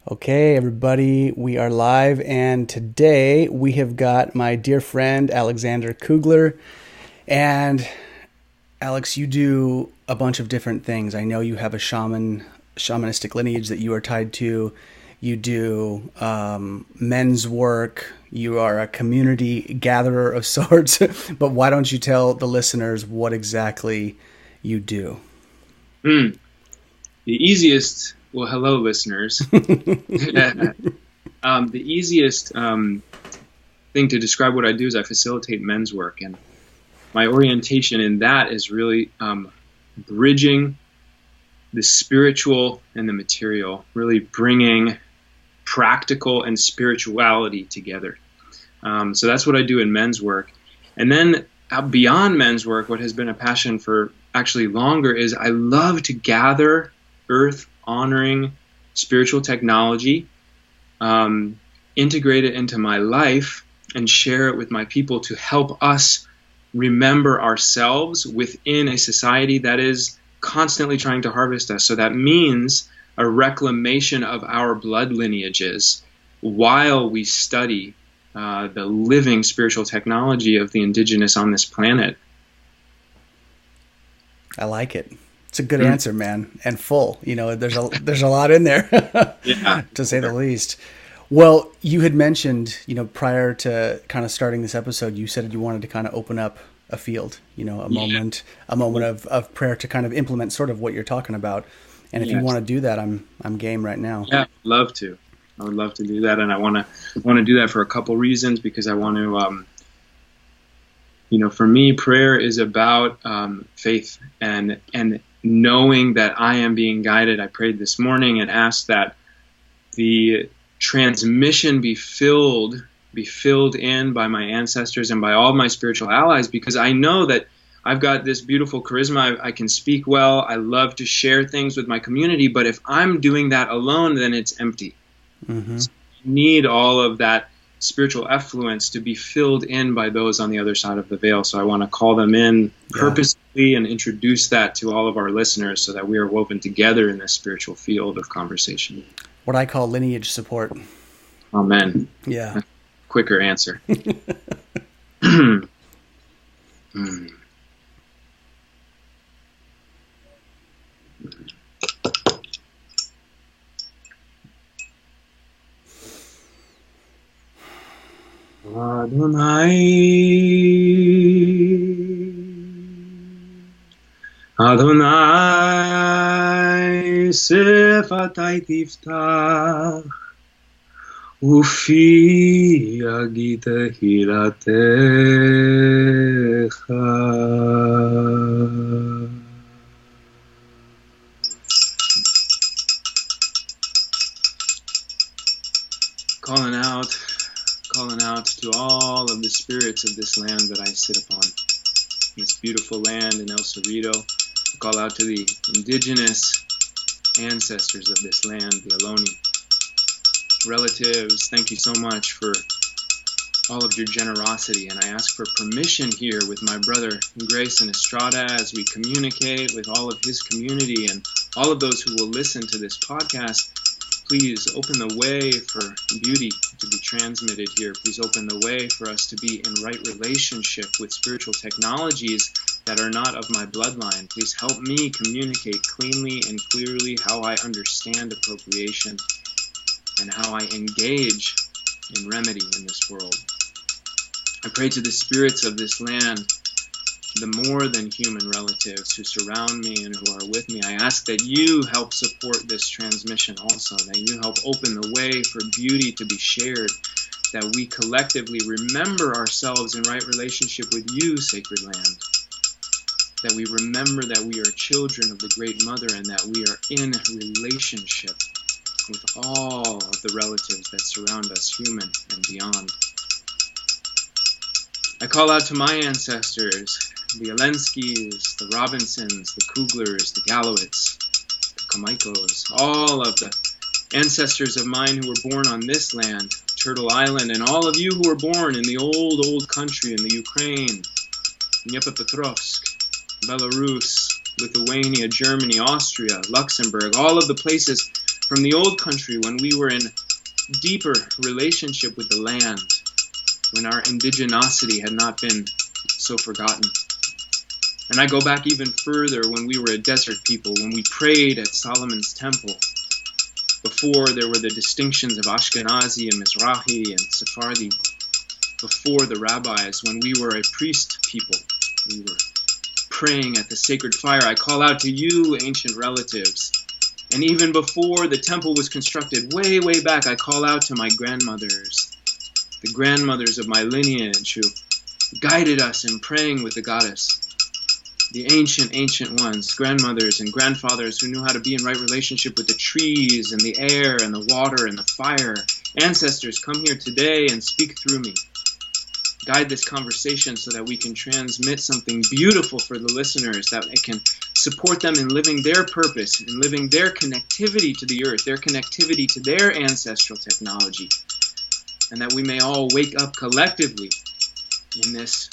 Okay, everybody, we are live, and today we have got my dear friend Alexander Kugler. And Alex, you do a bunch of different things. I know you have a shamanistic lineage that you are tied to. You do men's work. You are a community gatherer of sorts. But why don't you tell the listeners what exactly you do? The easiest, well, hello, listeners. The easiest thing to describe what I do is I facilitate men's work, and my orientation in that is really bridging the spiritual and the material, really bringing practical and spirituality together. So that's what I do in men's work. And then beyond men's work, what has been a passion for actually longer is I love to gather earth-honoring spiritual technology, integrate it into my life, and share it with my people to help us remember ourselves within a society that is constantly trying to harvest us. So that means a reclamation of our blood lineages while we study the living spiritual technology of the indigenous on this planet. I like it. It's a good answer, man, and full. You know, there's a lot in there, Yeah. to say the least. Well, you had mentioned, prior to kind of starting this episode, you said you wanted to kind of open up a field, a moment of prayer to kind of implement sort of what you're talking about. And if you want to do that, I'm game right now. Yeah, I would love to do that, and I want to do that for a couple reasons, because I want to. For me, prayer is about faith and knowing that I am being guided. I prayed this morning and asked that the transmission be filled in by my ancestors and by all of my spiritual allies, because I know that I've got this beautiful charisma. I can speak well. I love to share things with my community, but if I'm doing that alone, then it's empty. Mm-hmm. So I need all of that spiritual effluence to be filled in by those on the other side of the veil. So I want to call them in purposely and introduce that to all of our listeners so that we are woven together in this spiritual field of conversation. What I call lineage support. Amen. Yeah. Quicker answer. Adonai, Adonai, sefatai tiftach, ufi agita hiratecha. Calling out to all of the spirits of this land that I sit upon, this beautiful land in El Cerrito. I call out to the indigenous ancestors of this land, the Ohlone. Relatives, thank you so much for all of your generosity, and I ask for permission here with my brother Grayson Estrada as we communicate with all of his community and all of those who will listen to this podcast. Please open the way for beauty to be transmitted here. Please open the way for us to be in right relationship with spiritual technologies that are not of my bloodline. Please help me communicate cleanly and clearly how I understand appropriation and how I engage in remedy in this world. I pray to the spirits of this land, the more than human relatives who surround me and who are with me. I ask that you help support this transmission also, that you help open the way for beauty to be shared, that we collectively remember ourselves in right relationship with you, sacred land, that we remember that we are children of the Great Mother and that we are in relationship with all of the relatives that surround us, human and beyond. I call out to my ancestors, the Alenskys, the Robinsons, the Kuglers, the Gallowitz, the Kamaikos, all of the ancestors of mine who were born on this land, Turtle Island, and all of you who were born in the old country, in the Ukraine, Dnepropetrovsk, Belarus, Lithuania, Germany, Austria, Luxembourg, all of the places from the old country when we were in deeper relationship with the land, when our indigenosity had not been so forgotten. And I go back even further when we were a desert people, when we prayed at Solomon's temple, before there were the distinctions of Ashkenazi and Mizrahi and Sephardi, before the rabbis, when we were a priest people, we were praying at the sacred fire. I call out to you, ancient relatives. And even before the temple was constructed, way, way back, I call out to my grandmothers, the grandmothers of my lineage who guided us in praying with the goddess. The ancient ones, grandmothers and grandfathers who knew how to be in right relationship with the trees and the air and the water and the fire. Ancestors, come here today and speak through me. Guide this conversation so that we can transmit something beautiful for the listeners, that it can support them in living their purpose, in living their connectivity to the earth, their connectivity to their ancestral technology, and that we may all wake up collectively in this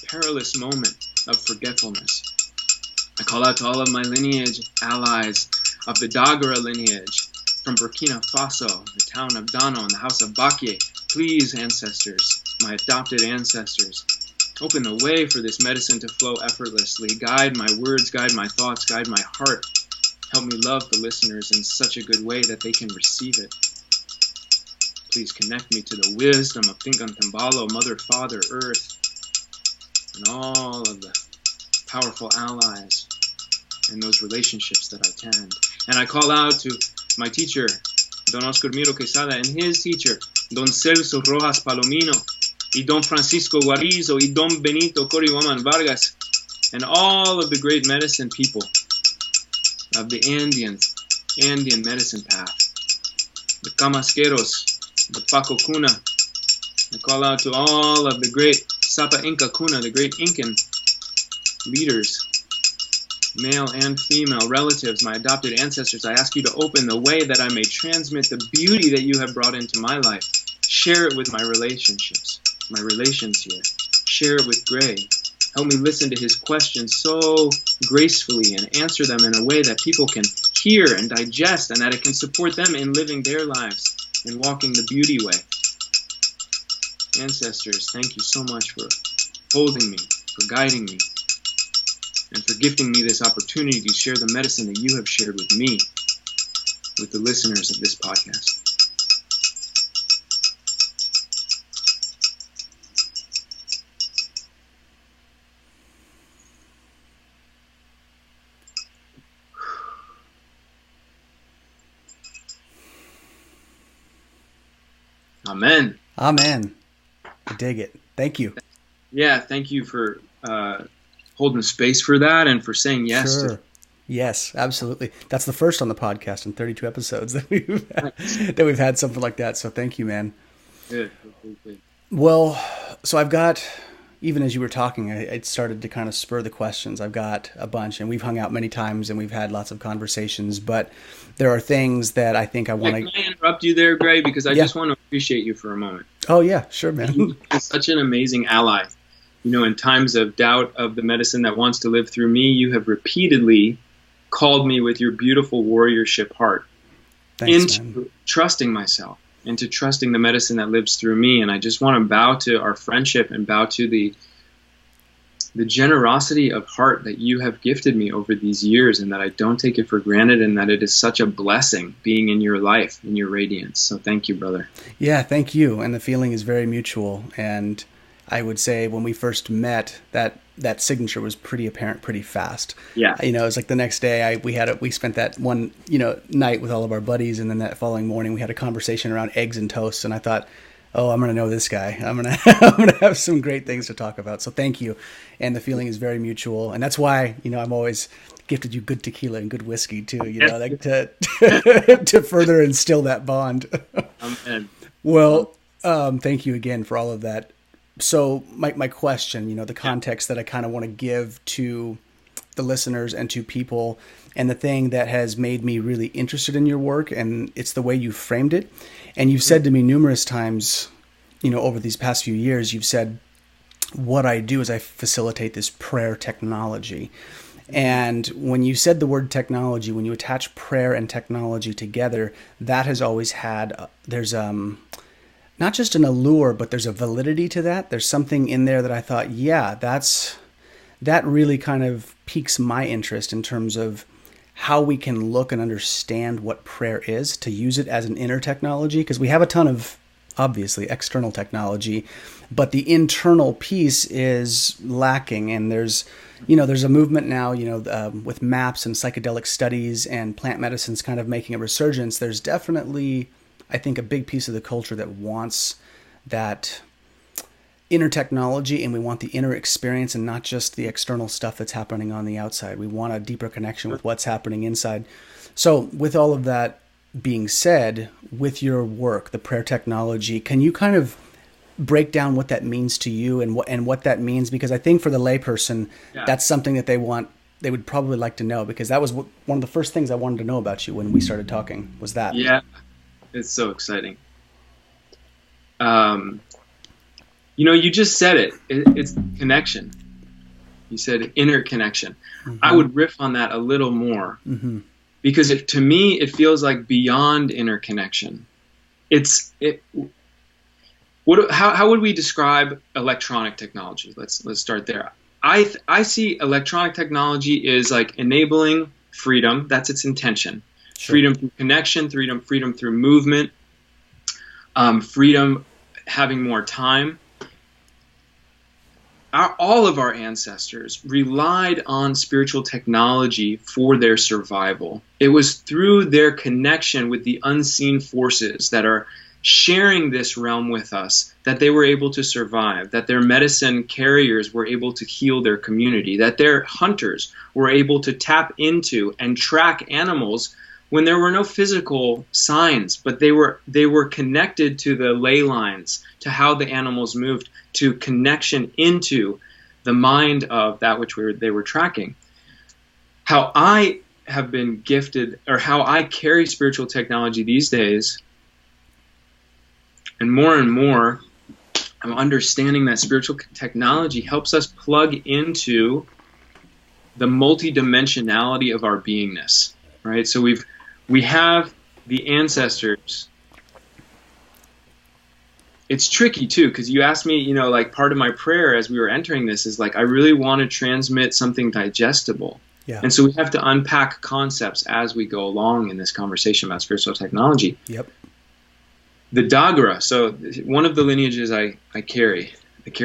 perilous moment of forgetfulness. I call out to all of my lineage allies of the Dagara lineage from Burkina Faso, the town of Dano, and the house of Bakye. Please, ancestors, my adopted ancestors, open the way for this medicine to flow effortlessly. Guide my words, guide my thoughts, guide my heart. Help me love the listeners in such a good way that they can receive it. Please connect me to the wisdom of Intangible, Mother, Father, Earth, and all of the powerful allies and those relationships that I tend. And I call out to my teacher, Don Oscar Miro Quesada, and his teacher, Don Celso Rojas Palomino, y Don Francisco Guarizo, y Don Benito Corihuaman Vargas, and all of the great medicine people of the Andean medicine path, the Camasqueros, the Paco Cuna. I call out to all of the great Sapa Inca Cuna, the great Incan leaders, male and female relatives, my adopted ancestors. I ask you to open the way that I may transmit the beauty that you have brought into my life. Share it with my relationships, my relations here. Share it with Gray. Help me listen to his questions so gracefully and answer them in a way that people can hear and digest, and that it can support them in living their lives and walking the beauty way. Ancestors, thank you so much for holding me, for guiding me, and for gifting me this opportunity to share the medicine that you have shared with me, with the listeners of this podcast. Amen. Amen. I dig it. Thank you. Yeah, thank you for holding space for that and for saying yes. Sure. Yes, absolutely. That's the first on the podcast in 32 episodes that we've had something like that. So thank you, man. Good. Well, so I've got, even as you were talking, I started to kind of spur the questions. I've got a bunch, and we've hung out many times, and we've had lots of conversations, but there are things that I think I want to... Can I interrupt you there, Gray? Because I just want to appreciate you for a moment. Oh, yeah, sure, man. You're such an amazing ally. You know, in times of doubt of the medicine that wants to live through me, you have repeatedly called me with your beautiful warriorship heart. Thanks, into man. Trusting myself, into trusting the medicine that lives through me. And I just want to bow to our friendship and bow to the generosity of heart that you have gifted me over these years, and that I don't take it for granted, and that it is such a blessing being in your life, in your radiance. So thank you, brother. Yeah, thank you. And the feeling is very mutual. And I would say when we first met, that signature was pretty apparent pretty fast. Yeah. You know, it was like the next day we spent that one, night with all of our buddies, and then that following morning we had a conversation around eggs and toast, and I thought, oh, I'm going to know this guy. I'm going to have some great things to talk about. So thank you. And the feeling is very mutual. And that's why, I'm always gifted you good tequila and good whiskey too, like to further instill that bond. Amen. Well, thank you again for all of that. So my question, the context that I kind of want to give to the listeners and to people, and the thing that has made me really interested in your work, and it's the way you framed it. And you've said to me numerous times, over these past few years, you've said, what I do is I facilitate this prayer technology. And when you said the word technology, when you attach prayer and technology together, that has always had, there's not just an allure, but there's a validity to that. There's something in there that I thought, yeah, that really kind of piques my interest in terms of how we can look and understand what prayer is, to use it as an inner technology, because we have a ton of, obviously, external technology, but the internal piece is lacking. And there's a movement now, with maps and psychedelic studies and plant medicines kind of making a resurgence. There's definitely, I think, a big piece of the culture that wants that inner technology, and we want the inner experience and not just the external stuff that's happening on the outside. We want a deeper connection with what's happening inside. So with all of that being said, with your work, the prayer technology, can you kind of break down what that means to you and what that means? Because I think for the layperson, that's something that they would probably like to know, because that was one of the first things I wanted to know about you when we started talking, was that. Yeah, it's so exciting. You just said it. It's connection. You said inner connection. Mm-hmm. I would riff on that a little more, mm-hmm. because to me, it feels like beyond inner connection. How would we describe electronic technology? Let's start there. I see electronic technology is like enabling freedom. That's its intention. Sure. Freedom through connection, freedom through movement, freedom having more time. All of our ancestors relied on spiritual technology for their survival. It was through their connection with the unseen forces that are sharing this realm with us that they were able to survive, that their medicine carriers were able to heal their community, that their hunters were able to tap into and track animals when there were no physical signs, but they were connected to the ley lines, to how the animals moved, to connection into the mind of that which they were tracking. How I have been gifted, or how I carry spiritual technology these days, and more, I'm understanding that spiritual technology helps us plug into the multidimensionality of our beingness, right? So we have the ancestors. It's tricky too, because you asked me, like part of my prayer as we were entering this is like, I really want to transmit something digestible. Yeah. And so we have to unpack concepts as we go along in this conversation about spiritual technology. Yep. The Dagara, so one of the lineages I carry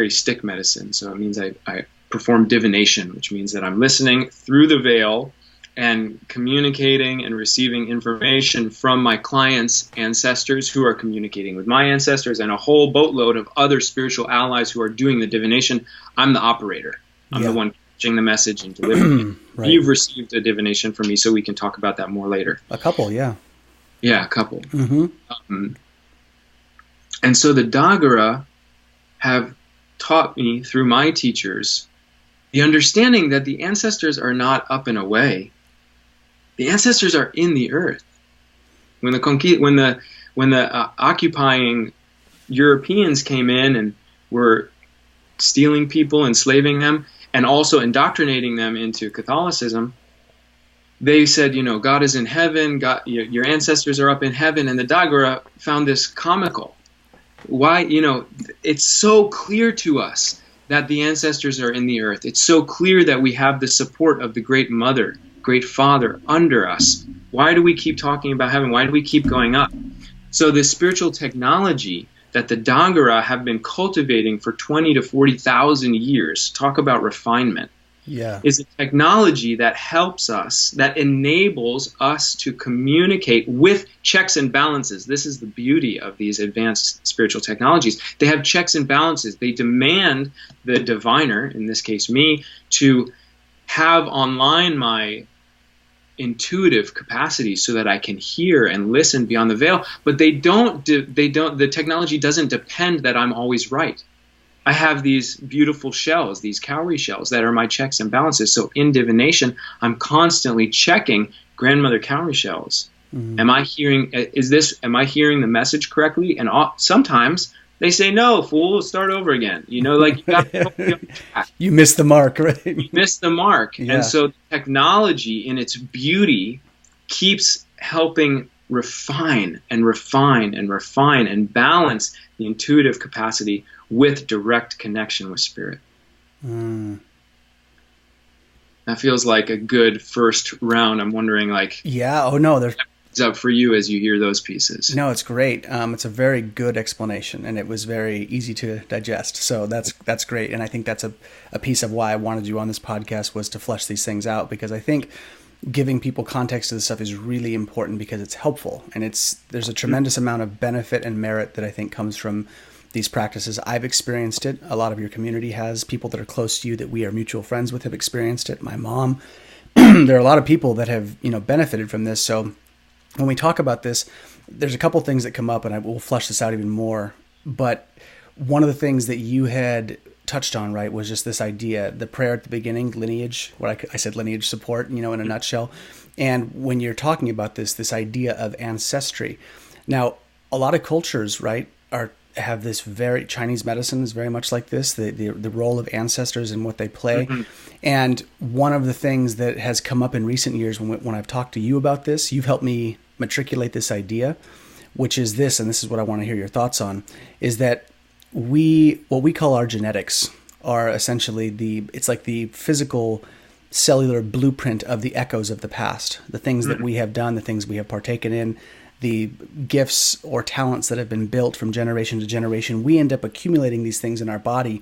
stick medicine. So it means I perform divination, which means that I'm listening through the veil and communicating and receiving information from my clients' ancestors who are communicating with my ancestors and a whole boatload of other spiritual allies who are doing the divination. I'm the operator. I'm the one catching the message and delivering it. Right. You've received a divination from me, so we can talk about that more later. A couple, yeah. Yeah, a couple. Mm-hmm. And so the Dagara have taught me through my teachers the understanding that the ancestors are not up and away. The ancestors are in the earth. When the occupying Europeans came in and were stealing people, enslaving them, and also indoctrinating them into Catholicism, they said, God is in heaven, God, your ancestors are up in heaven, and the Dagara found this comical. Why, it's so clear to us that the ancestors are in the earth. It's so clear that we have the support of the Great Mother, Great Father under us. Why do we keep talking about heaven? Why do we keep going up? So the spiritual technology that the Dagara have been cultivating for 20 to 40,000 years, talk about refinement, is a technology that helps us, that enables us to communicate with checks and balances. This is the beauty of these advanced spiritual technologies. They have checks and balances. They demand the diviner, in this case me, to have online my intuitive capacity so that I can hear and listen beyond the veil. But the technology doesn't depend that I'm always right. I have these beautiful shells, these cowrie shells that are my checks and balances. So in divination, I'm constantly checking grandmother cowrie shells. Mm-hmm. Am I hearing the message correctly? And sometimes They say, no, fool, start over again. Like you got to totally on track. You missed the mark, right? You missed the mark. And Yeah. so technology in its beauty keeps helping refine and refine and refine and balance the intuitive capacity with direct connection with spirit. Mm. That feels like a good first round. I'm wondering, like, Yeah. Oh no, there's up for you as you hear those pieces. no. It's great. It's a very good explanation, and it was very easy to digest. So that's great, and I think that's a piece of why I wanted you on this podcast, was to flesh these things out, because I think giving people context to this stuff is really important, because it's helpful, and there's a tremendous amount of benefit and merit that I think comes from these practices. I've experienced it. A lot of your community has. People that are close to you that we are mutual friends with have experienced it. My mom. There are a lot of people that have benefited from this. So when we talk about this, there's a couple things that come up, and I will flesh this out even more. But one of the things that you had touched on, right, was just this idea, the prayer at the beginning, lineage, what I said lineage support, in a nutshell. And when you're talking about this idea of ancestry, now a lot of cultures, right, have this very, Chinese medicine is very much like this, the role of ancestors and what they play. Mm-hmm. And one of the things that has come up in recent years when I've talked to you about this, you've helped me matriculate this idea, which is this, and this is what I want to hear your thoughts on, is that what we call our genetics are essentially it's like the physical cellular blueprint of the echoes of the past, the things that we have done, the things we have partaken in, the gifts or talents that have been built from generation to generation. We end up accumulating these things in our body.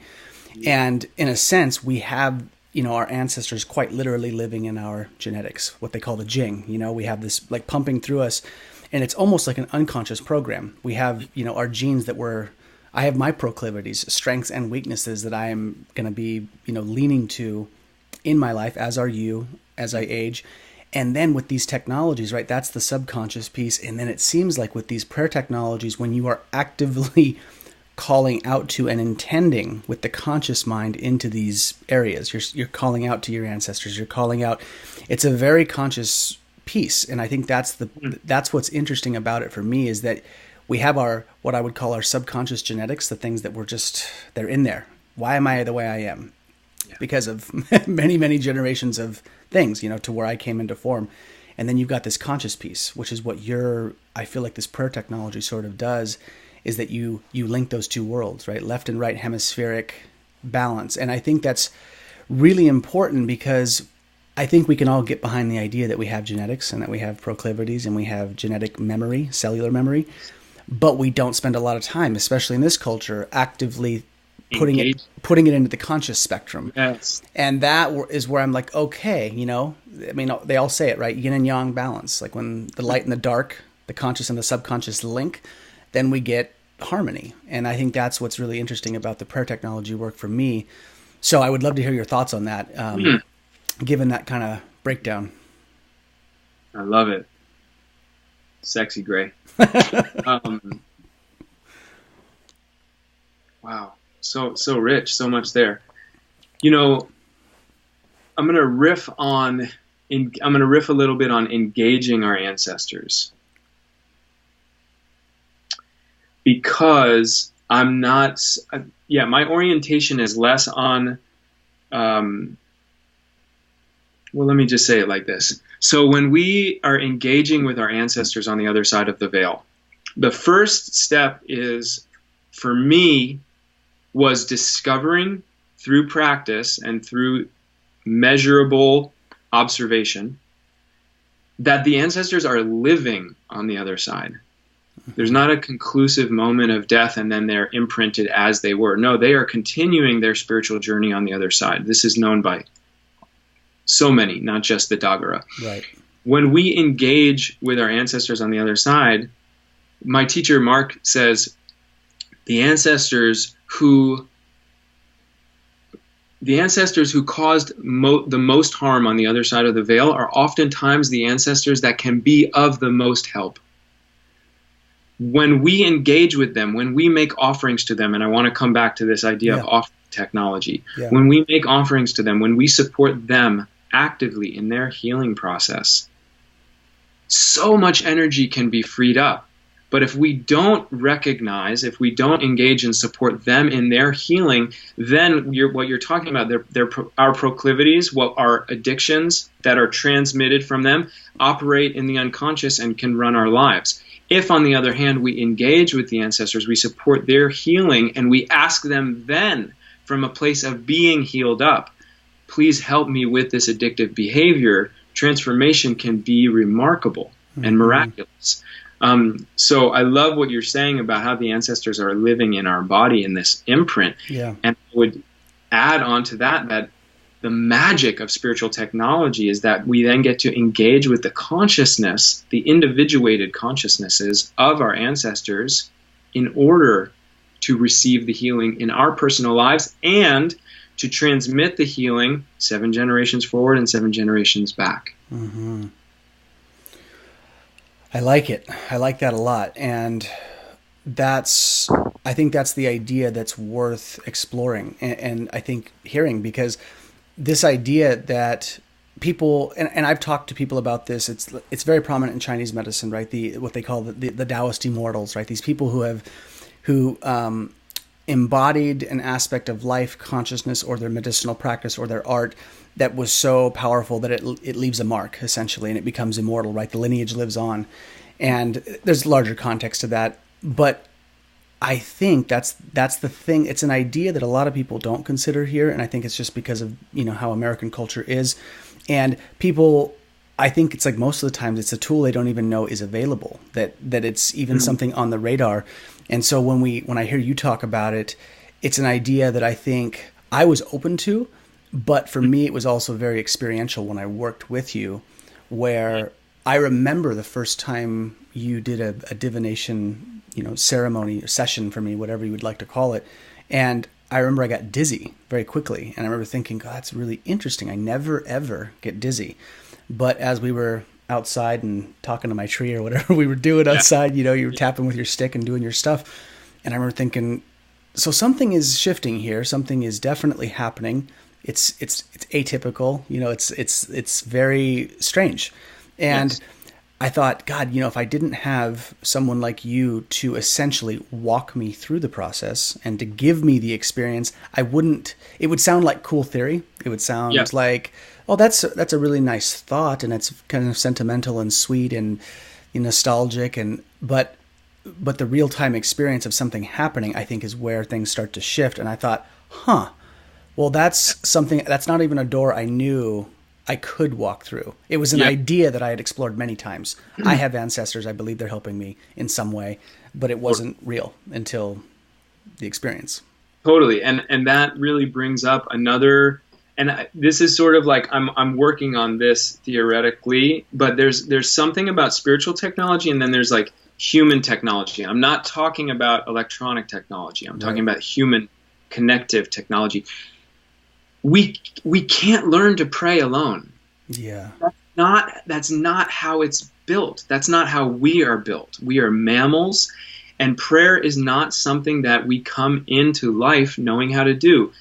And in a sense, we have, our ancestors quite literally living in our genetics, what they call the Jing. We have this like pumping through us, and it's almost like an unconscious program. We have, our genes I have my proclivities, strengths and weaknesses that I am going to be, leaning to in my life, as are you, as I age. And then with these technologies, right, that's the subconscious piece. And then it seems like with these prayer technologies, when you are actively calling out to and intending with the conscious mind into these areas, you're calling out to your ancestors, you're calling out. It's a very conscious piece. And I think that's what's interesting about it for me, is that we have what I would call our subconscious genetics, the things that they're in there. Why am I the way I am? Yeah. Because of many, many generations of things, to where I came into form. And then you've got this conscious piece, which is what I feel like this prayer technology sort of does, is that you link those two worlds, right? Left and right hemispheric balance. And I think that's really important, because I think we can all get behind the idea that we have genetics and that we have proclivities and we have genetic memory, cellular memory, but we don't spend a lot of time, especially in this culture, actively putting it into the conscious spectrum. Yes. And that is where I'm like, okay, they all say it, right? Yin and yang balance. Like when the light and the dark, the conscious and the subconscious link, then we get harmony. And I think that's what's really interesting about the prayer technology work for me. So I would love to hear your thoughts on that, given that kind of breakdown. I love it. Sexy Gray. Wow. So rich, so much there. I'm going to riff a little bit on engaging our ancestors, because my orientation is less on, well, let me just say it like this. So when we are engaging with our ancestors on the other side of the veil, the first step for me, was discovering through practice and through measurable observation that the ancestors are living on the other side. There's not a conclusive moment of death and then they're imprinted as they were. No, they are continuing their spiritual journey on the other side. This is known by so many, not just the Dagara. Right. When we engage with our ancestors on the other side, my teacher Mark says, the ancestors who caused the most harm on the other side of the veil are oftentimes the ancestors that can be of the most help. When we engage with them, when we make offerings to them, and I want to come back to this idea of offering technology, when we make offerings to them, when we support them actively in their healing process, so much energy can be freed up. But if we don't recognize, if we don't engage and support them in their healing, then what you're talking about, our proclivities, what our addictions that are transmitted from them, operate in the unconscious and can run our lives. If, on the other hand, we engage with the ancestors, we support their healing, and we ask them then, from a place of being healed up, please help me with this addictive behavior, transformation can be remarkable and miraculous. So I love what you're saying about how the ancestors are living in our body in this imprint. Yeah. And I would add on to that the magic of spiritual technology is that we then get to engage with the consciousness, the individuated consciousnesses of our ancestors in order to receive the healing in our personal lives and to transmit the healing 7 generations forward and 7 generations back. Mm-hmm. I like it. I like that a lot. And I think that's the idea that's worth exploring and I think hearing, because this idea that people, and I've talked to people about this, it's very prominent in Chinese medicine, right? What they call the Taoist immortals, right? These people who embodied an aspect of life consciousness or their medicinal practice or their art that was so powerful that it leaves a mark, essentially, and it becomes immortal, right? The lineage lives on. And there's larger context to that. But I think that's the thing. It's an idea that a lot of people don't consider here, and I think it's just because of how American culture is. And people, I think it's like most of the times it's a tool they don't even know is available, that it's even something on the radar. And so when I hear you talk about it, it's an idea that I think I was open to, but for me it was also very experiential when I worked with you, where I remember the first time you did a divination ceremony or session for me, whatever you would like to call it. And I remember I got dizzy very quickly. And I remember thinking, God, that's really interesting. I never, ever get dizzy. But as we were outside and talking to my tree or whatever we were doing outside, you were tapping with your stick and doing your stuff. And I remember thinking, so something is shifting here. Something is definitely happening. It's atypical. It's very strange. And yes. I thought, God, if I didn't have someone like you to essentially walk me through the process and to give me the experience, it would sound like cool theory. It would sound like, oh, that's a really nice thought, and it's kind of sentimental and sweet and nostalgic, but the real-time experience of something happening, I think, is where things start to shift. And I thought, well, that's something, that's not even a door I knew I could walk through. It was an idea that I had explored many times. I have ancestors. I believe they're helping me in some way, but it wasn't real until the experience. Totally. And that really brings up another, this is sort of like, I'm working on this theoretically, but there's something about spiritual technology, and then there's like human technology. I'm not talking about electronic technology. I'm talking about human connective technology. We can't learn to pray alone. Yeah. That's not how it's built. That's not how we are built. We are mammals, and prayer is not something that we come into life knowing how to do.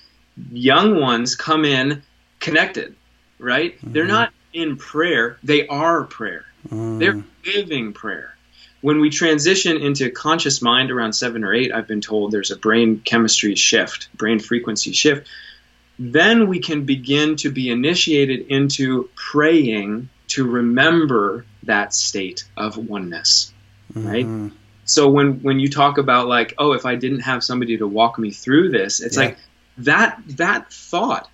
Young ones come in connected, right? Mm-hmm. They're not in prayer. They are prayer. They're living prayer. When we transition into conscious mind around 7 or 8, I've been told there's a brain chemistry shift, brain frequency shift. Then we can begin to be initiated into praying to remember that state of oneness, right? So when you talk about like, oh, if I didn't have somebody to walk me through this, it's like that thought,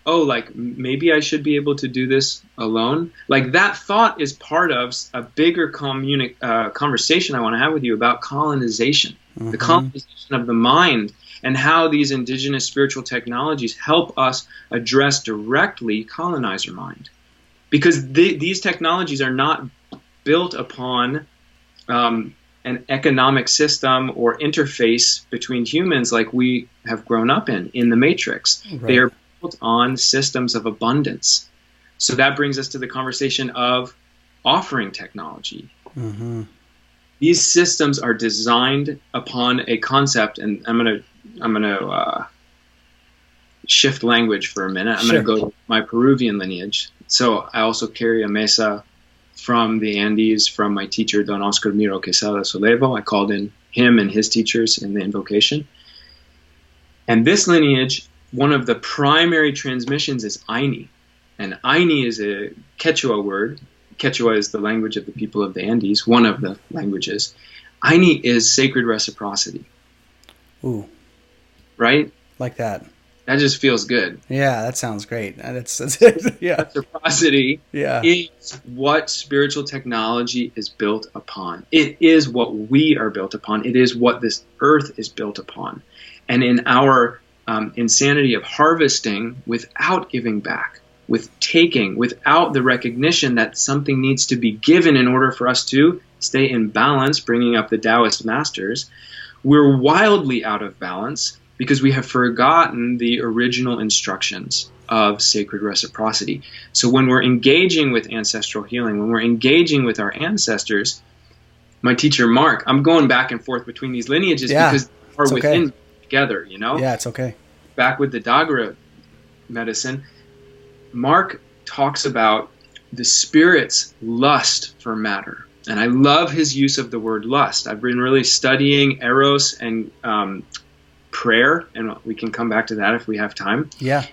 oh, like maybe I should be able to do this alone. Like that thought is part of a bigger conversation I want to have with you about colonization, the colonization of the mind, and how these indigenous spiritual technologies help us address directly colonizer mind. Because these technologies are not built upon an economic system or interface between humans like we have grown up in the Matrix. Right. They are built on systems of abundance. So that brings us to the conversation of offering technology. These systems are designed upon a concept, and I'm gonna shift language for a minute. I'm gonna go to my Peruvian lineage. So I also carry a Mesa from the Andes, from my teacher, Don Oscar Miro Quesada Solevo. I called in him and his teachers in the invocation. And this lineage, one of the primary transmissions is Aini. And Aini is a Quechua word. Quechua is the language of the people of the Andes, one of the languages. Aini is sacred reciprocity. Ooh. Right? Like that. That just feels good. Yeah, that sounds great. That's yeah. Reciprocity is what spiritual technology is built upon. It is what we are built upon. It is what this earth is built upon. And in our insanity of harvesting without giving back, with taking, without the recognition that something needs to be given in order for us to stay in balance, bringing up the Taoist masters, we're wildly out of balance because we have forgotten the original instructions of sacred reciprocity. So when we're engaging with ancestral healing, when we're engaging with our ancestors, my teacher, Mark, I'm going back and forth between these lineages because they are within together, you know? Yeah, it's okay. Back with the Dagara medicine, Mark talks about the spirit's lust for matter. And I love his use of the word lust. I've been really studying Eros and prayer, and we can come back to that if we have time. Yeah.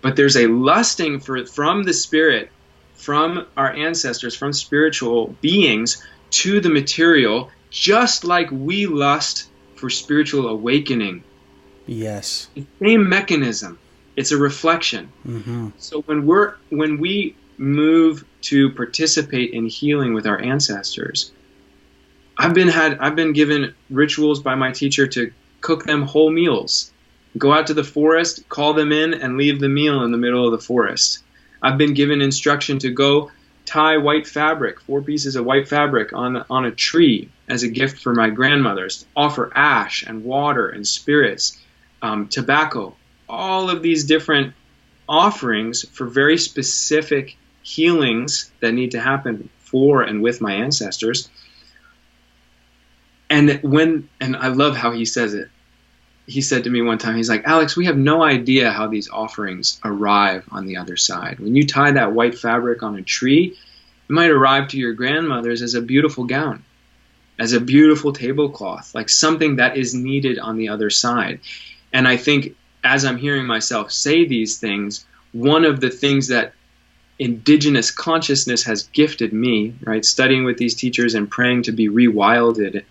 But there's a lusting from the spirit, from our ancestors, from spiritual beings to the material, just like we lust for spiritual awakening. Yes. The same mechanism. It's a reflection. Mm-hmm. So when we move to participate in healing with our ancestors, I've been given rituals by my teacher to cook them whole meals. Go out to the forest, call them in, and leave the meal in the middle of the forest. I've been given instruction to go tie white fabric, 4 pieces of white fabric on a tree as a gift for my grandmothers. Offer ash and water and spirits, tobacco, all of these different offerings for very specific healings that need to happen for and with my ancestors. And I love how he says it. He said to me one time, he's like, Alex, we have no idea how these offerings arrive on the other side. When you tie that white fabric on a tree, it might arrive to your grandmother's as a beautiful gown, as a beautiful tablecloth, like something that is needed on the other side. And I think as I'm hearing myself say these things, one of the things that indigenous consciousness has gifted me, right, studying with these teachers and praying to be rewilded,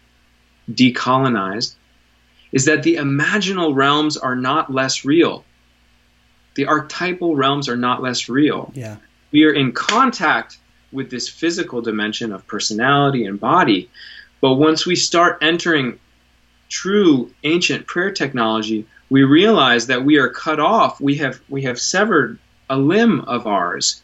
decolonized, is that the imaginal realms are not less real. The archetypal realms are not less real. Yeah. We are in contact with this physical dimension of personality and body, but once we start entering true ancient prayer technology, we realize that we are cut off. We have severed a limb of ours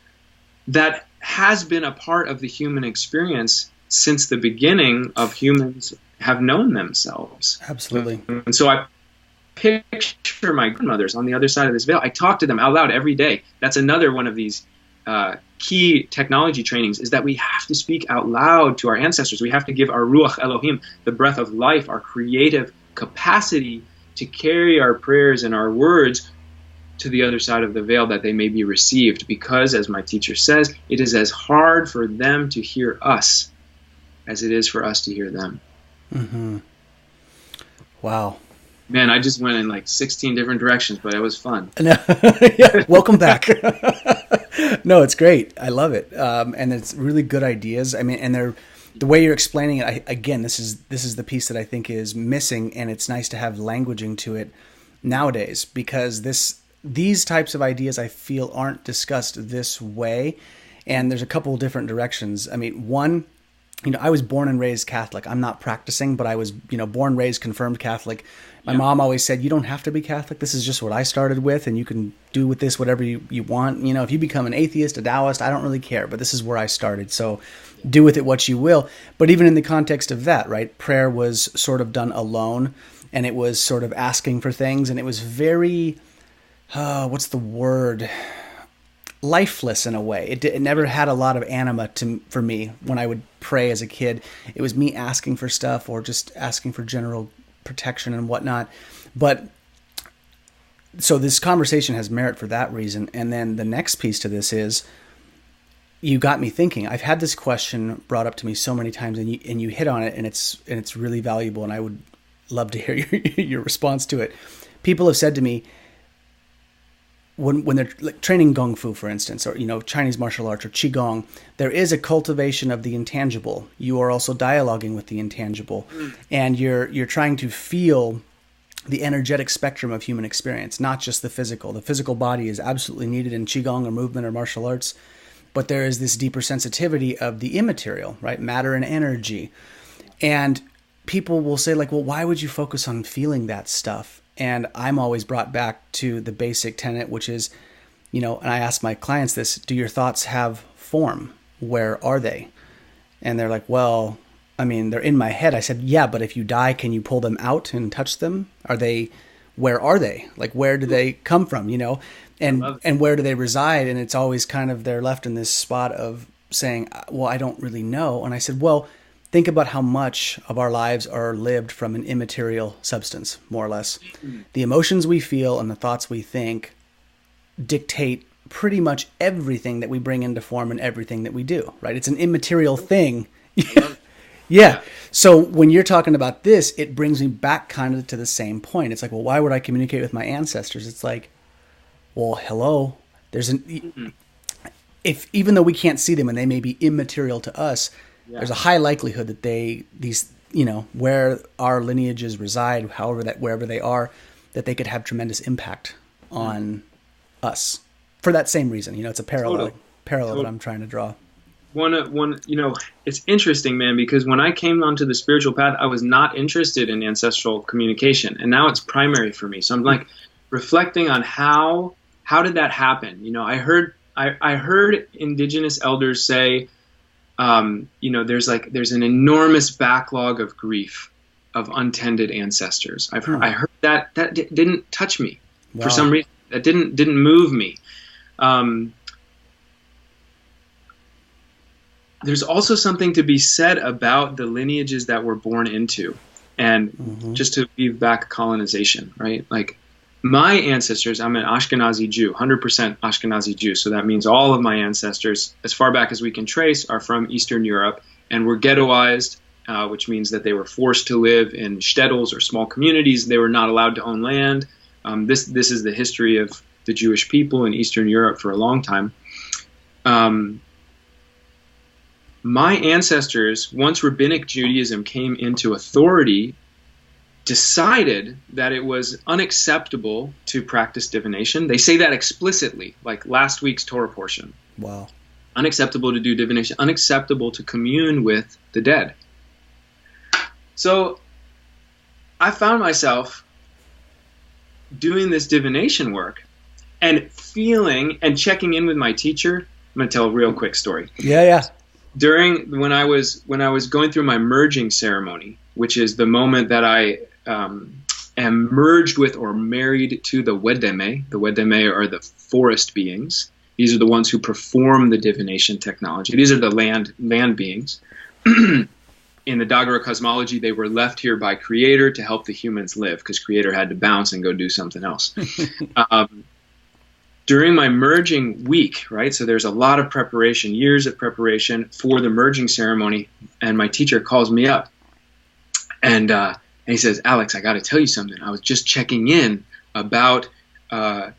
that has been a part of the human experience since the beginning of humans have known themselves. Absolutely. And so I picture my grandmothers on the other side of this veil. I talk to them out loud every day. That's another one of these key technology trainings, is that we have to speak out loud to our ancestors. We have to give our Ruach Elohim, the breath of life, our creative capacity to carry our prayers and our words to the other side of the veil, that they may be received. Because, as my teacher says, it is as hard for them to hear us as it is for us to hear them. Mm-hmm. Wow. Man, I just went in like 16 different directions, but it was fun. Yeah, welcome back. No, it's great. I love it. And it's really good ideas. I mean, and the way you're explaining it, again, this is the piece that I think is missing, and it's nice to have languaging to it nowadays, because these types of ideas I feel aren't discussed this way. And there's a couple of different directions. I mean, one, I was born and raised Catholic. I'm not practicing, but I was, born, raised, confirmed Catholic. My mom always said, you don't have to be Catholic. This is just what I started with, and you can do with this whatever you want. If you become an atheist, a Taoist, I don't really care, but this is where I started. So do with it what you will. But even in the context of that, right, prayer was sort of done alone, and it was sort of asking for things, and it was very, what's the word? Lifeless in a way. It never had a lot of anima for me when I would pray as a kid. It was me asking for stuff or just asking for general protection and whatnot. But so this conversation has merit for that reason. And then the next piece to this is you got me thinking. I've had this question brought up to me so many times, and you hit on it, and it's really valuable, and I would love to hear your response to it. People have said to me, when they're like training Kung Fu, for instance, or Chinese martial arts or Qigong, there is a cultivation of the intangible. You are also dialoguing with the intangible, and you're trying to feel the energetic spectrum of human experience, not just the physical. The physical body is absolutely needed in Qigong or movement or martial arts, but there is this deeper sensitivity of the immaterial, right? Matter and energy. And people will say, like, well, why would you focus on feeling that stuff? And I'm always brought back to the basic tenet, which is, and I ask my clients this, do your thoughts have form? Where are they? And they're like, well, I mean, they're in my head. I said, yeah, but if you die, can you pull them out and touch them? Where are they? Like, where do they come from, And where do they reside? And it's always kind of, they're left in this spot of saying, well, I don't really know. And I said, well, think about how much of our lives are lived from an immaterial substance, more or less. The emotions we feel and the thoughts we think dictate pretty much everything that we bring into form and everything that we do, right? It's an immaterial thing. Yeah. So when you're talking about this, it brings me back kind of to the same point. It's like, well, why would I communicate with my ancestors? It's like, well, hello. If even though we can't see them and they may be immaterial to us, there's a high likelihood that where our lineages reside, wherever they are, that they could have tremendous impact on us for that same reason. It's a parallel that I'm trying to draw. It's interesting, man, because when I came onto the spiritual path, I was not interested in ancestral communication, and now it's primary for me. So I'm like reflecting on how did that happen? I heard indigenous elders say, there's an enormous backlog of grief of untended ancestors. I heard that didn't touch me for some reason. That didn't move me. There's also something to be said about the lineages that we're born into, and just to weave back colonization, right? Like my ancestors, I'm an Ashkenazi Jew, 100% Ashkenazi Jew. So that means all of my ancestors, as far back as we can trace, are from Eastern Europe and were ghettoized, which means that they were forced to live in shtetls or small communities. They were not allowed to own land. This is the history of the Jewish people in Eastern Europe for a long time. My ancestors, once Rabbinic Judaism came into authority, decided that it was unacceptable to practice divination. They say that explicitly, like last week's Torah portion. Wow. Unacceptable to do divination, unacceptable to commune with the dead. So I found myself doing this divination work and feeling and checking in with my teacher. I'm going to tell a real quick story. Yeah. When I was going through my merging ceremony, which is the moment that I am merged with or married to the Wedeme. The Wedeme are the forest beings. These are the ones who perform the divination technology. These are the land beings. In the Dagara cosmology, they were left here by Creator to help the humans live, because Creator had to bounce and go do something else. During my merging week, right, so there's a lot of preparation, years of preparation for the merging ceremony, and my teacher calls me up, and he says, Alex, I got to tell you something. I was just checking in about how,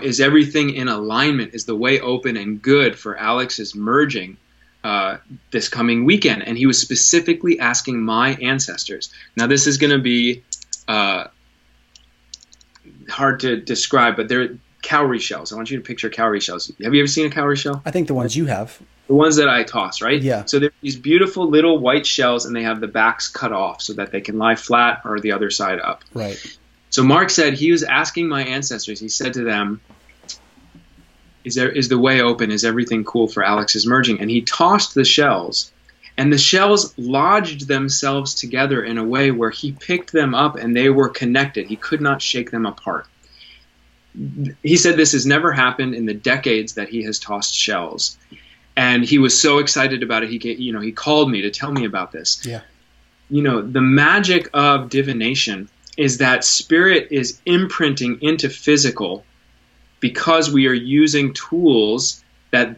is everything in alignment? Is the way open and good for Alex's merging this coming weekend? And he was specifically asking my ancestors. Now, this is going to be hard to describe, but they're cowrie shells. I want you to picture cowrie shells. Have you ever seen a cowrie shell? I think the ones you have. The ones that I toss, right? Yeah. So they're these beautiful little white shells, and they have the backs cut off so that they can lie flat or the other side up. Right. So Mark said he was asking my ancestors, he said to them, is the way open? Is everything cool for Alex's merging? And he tossed the shells, and the shells lodged themselves together in a way where he picked them up and they were connected. He could not shake them apart. He said this has never happened in the decades that he has tossed shells. And he was so excited about it. He called me to tell me about this. Yeah. The magic of divination is that spirit is imprinting into physical because we are using tools that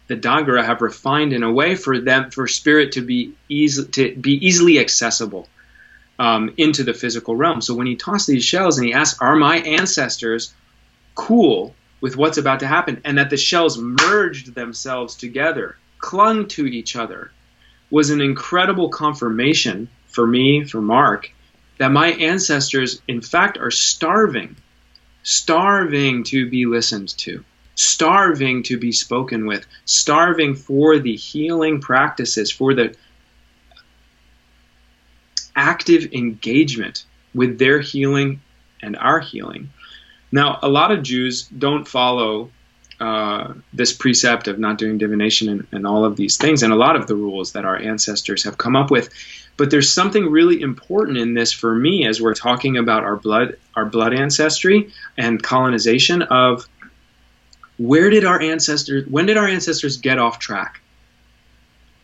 the Dagara have refined in a way for spirit to be easily accessible into the physical realm. So when he tossed these shells and he asked, "Are my ancestors cool with what's about to happen?" and that the shells merged themselves together, clung to each other, was an incredible confirmation for me, for Mark, that my ancestors, in fact, are starving to be listened to, starving to be spoken with, starving for the healing practices, for the active engagement with their healing and our healing. Now, a lot of Jews don't follow this precept of not doing divination and all of these things, and a lot of the rules that our ancestors have come up with. But there's something really important in this for me as we're talking about our blood ancestry and colonization of when did our ancestors get off track?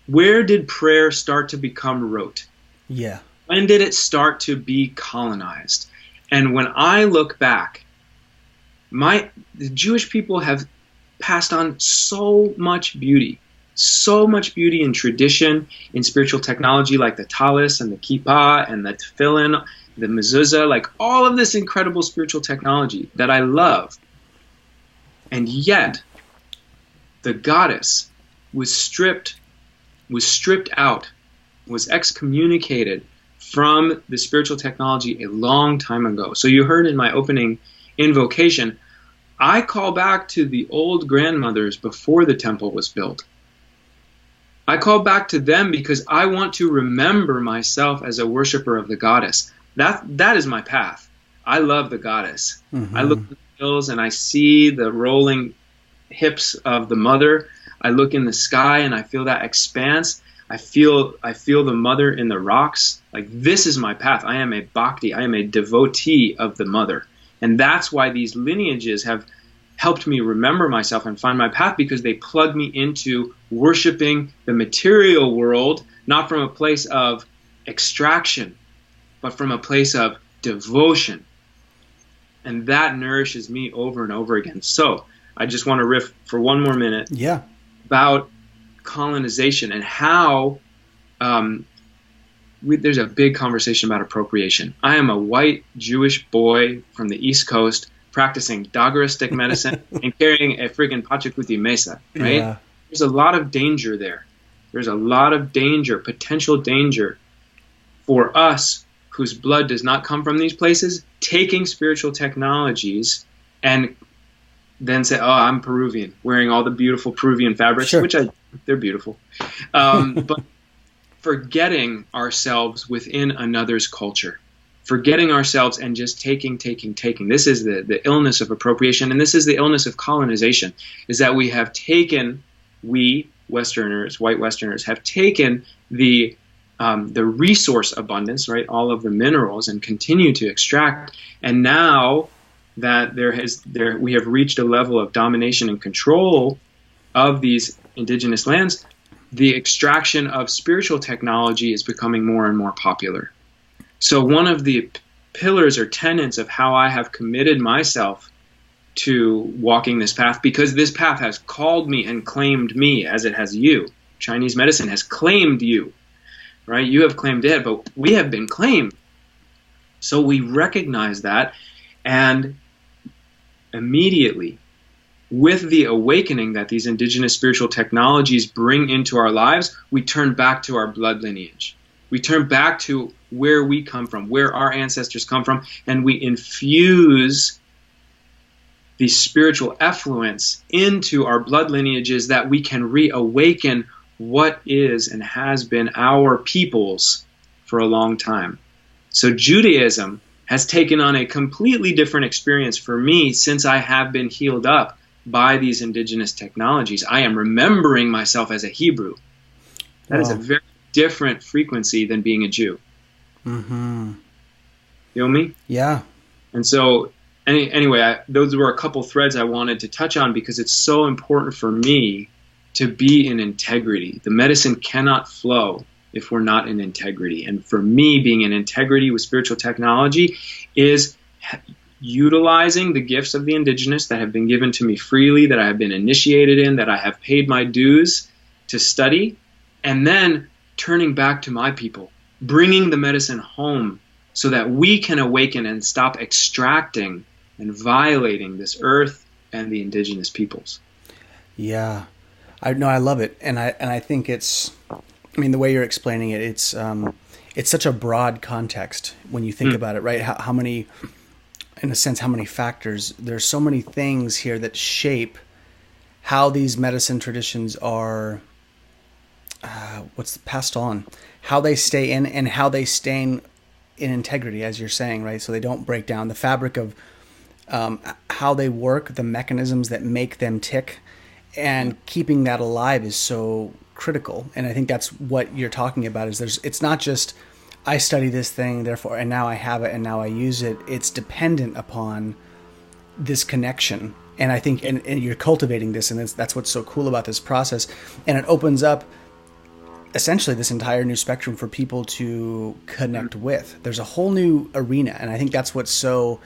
Where did prayer start to become rote? Yeah. When did it start to be colonized? And when I look back, the Jewish people have passed on so much beauty in tradition, in spiritual technology like the talis and the kippah and the tefillin, the mezuzah, like all of this incredible spiritual technology that I love. And yet, the goddess was stripped out, was excommunicated from the spiritual technology a long time ago. So you heard in my opening invocation, I call back to the old grandmothers before the temple was built. I call back to them because I want to remember myself as a worshiper of the goddess. That is my path. I love the goddess. Mm-hmm. I look at the hills and I see the rolling hips of the mother. I look in the sky and I feel that expanse. I feel the mother in the rocks. Like, this is my path. I am a bhakti. I am a devotee of the mother. And that's why these lineages have helped me remember myself and find my path, because they plug me into worshiping the material world, not from a place of extraction, but from a place of devotion. And that nourishes me over and over again. So I just want to riff for one more minute about colonization and how there's a big conversation about appropriation. I am a white Jewish boy from the East Coast practicing Dagara stick medicine and carrying a friggin' Pachakuti Mesa, right? Yeah. There's a lot of danger there. There's a lot of danger, potential danger for us whose blood does not come from these places, taking spiritual technologies and then say, "Oh, I'm Peruvian," wearing all the beautiful Peruvian fabrics, sure. which they're beautiful. But forgetting ourselves within another's culture, forgetting ourselves and just taking. This is the illness of appropriation, and this is the illness of colonization, is that we have taken, we Westerners, white Westerners, have taken the resource abundance, right, all of the minerals, and continue to extract. And now that we have reached a level of domination and control of these indigenous lands, the extraction of spiritual technology is becoming more and more popular. So one of the pillars or tenets of how I have committed myself to walking this path, because this path has called me and claimed me as it has you. Chinese medicine has claimed you, right? You have claimed it, but we have been claimed. So we recognize that, and immediately, with the awakening that these indigenous spiritual technologies bring into our lives, we turn back to our blood lineage. We turn back to where we come from, where our ancestors come from, and we infuse the spiritual effluence into our blood lineages, that we can reawaken what is and has been our peoples for a long time. So Judaism has taken on a completely different experience for me since I have been healed up by these indigenous technologies. I am remembering myself as a Hebrew. That is a very different frequency than being a Jew. Mm-hmm. You know me? Yeah. And so anyway, those were a couple threads I wanted to touch on, because it's so important for me to be in integrity. The medicine cannot flow if we're not in integrity. And for me, being in integrity with spiritual technology is utilizing the gifts of the indigenous that have been given to me freely, that I have been initiated in, that I have paid my dues to study, and then turning back to my people, bringing the medicine home so that we can awaken and stop extracting and violating this earth and the indigenous peoples. Yeah. I love it. And I think the way you're explaining it, it's such a broad context when you think about it, right? How many, in a sense, how many factors, there's so many things here that shape how these medicine traditions are, passed on, how they stay in and how they stay in integrity, as you're saying, right? So they don't break down the fabric of how they work, the mechanisms that make them tick, and keeping that alive is so critical. And I think that's what you're talking about it's not just I study this thing, therefore, and now I have it and now I use it. It's dependent upon this connection. And I think, and you're cultivating this, and that's what's so cool about this process. And it opens up essentially this entire new spectrum for people to connect with. There's a whole new arena. And I think that's what's so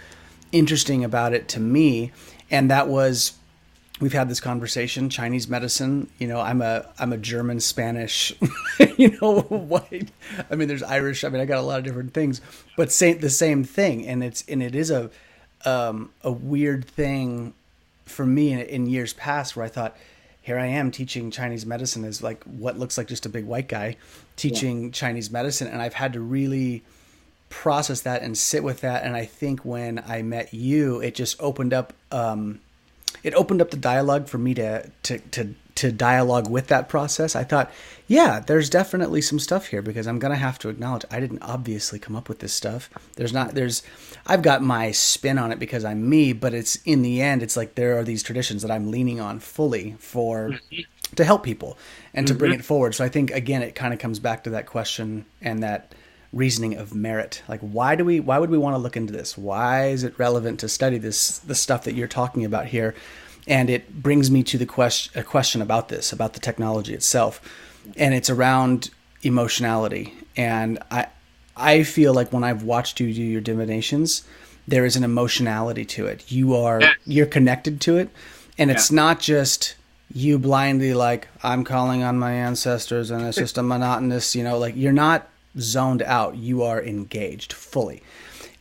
interesting about it to me. And that was, we've had this conversation, Chinese medicine, I'm a German, Spanish, white. I mean, there's Irish. I mean, I got a lot of different things, but the same thing. And it is a weird thing for me in years past where I thought, here I am teaching Chinese medicine as like what looks like just a big white guy teaching Chinese medicine. And I've had to really process that and sit with that. And I think when I met you, it just opened up, the dialogue for me to dialogue with that process. I thought, yeah, there's definitely some stuff here, because I'm going to have to acknowledge I didn't obviously come up with this stuff. I've got my spin on it because I'm me, but it's in the end, it's like there are these traditions that I'm leaning on fully to help people and to bring it forward. So I think, again, it kind of comes back to that question and that reasoning of merit. Like, why would we want to look into this? Why is it relevant to study the stuff that you're talking about here? And it brings me to a question about the technology itself. And it's around emotionality. And I feel like when I've watched you do your divinations, there is an emotionality to it. You're connected to it. And it's not just you blindly like, I'm calling on my ancestors and it's just a monotonous, like you're not zoned out. You are engaged fully.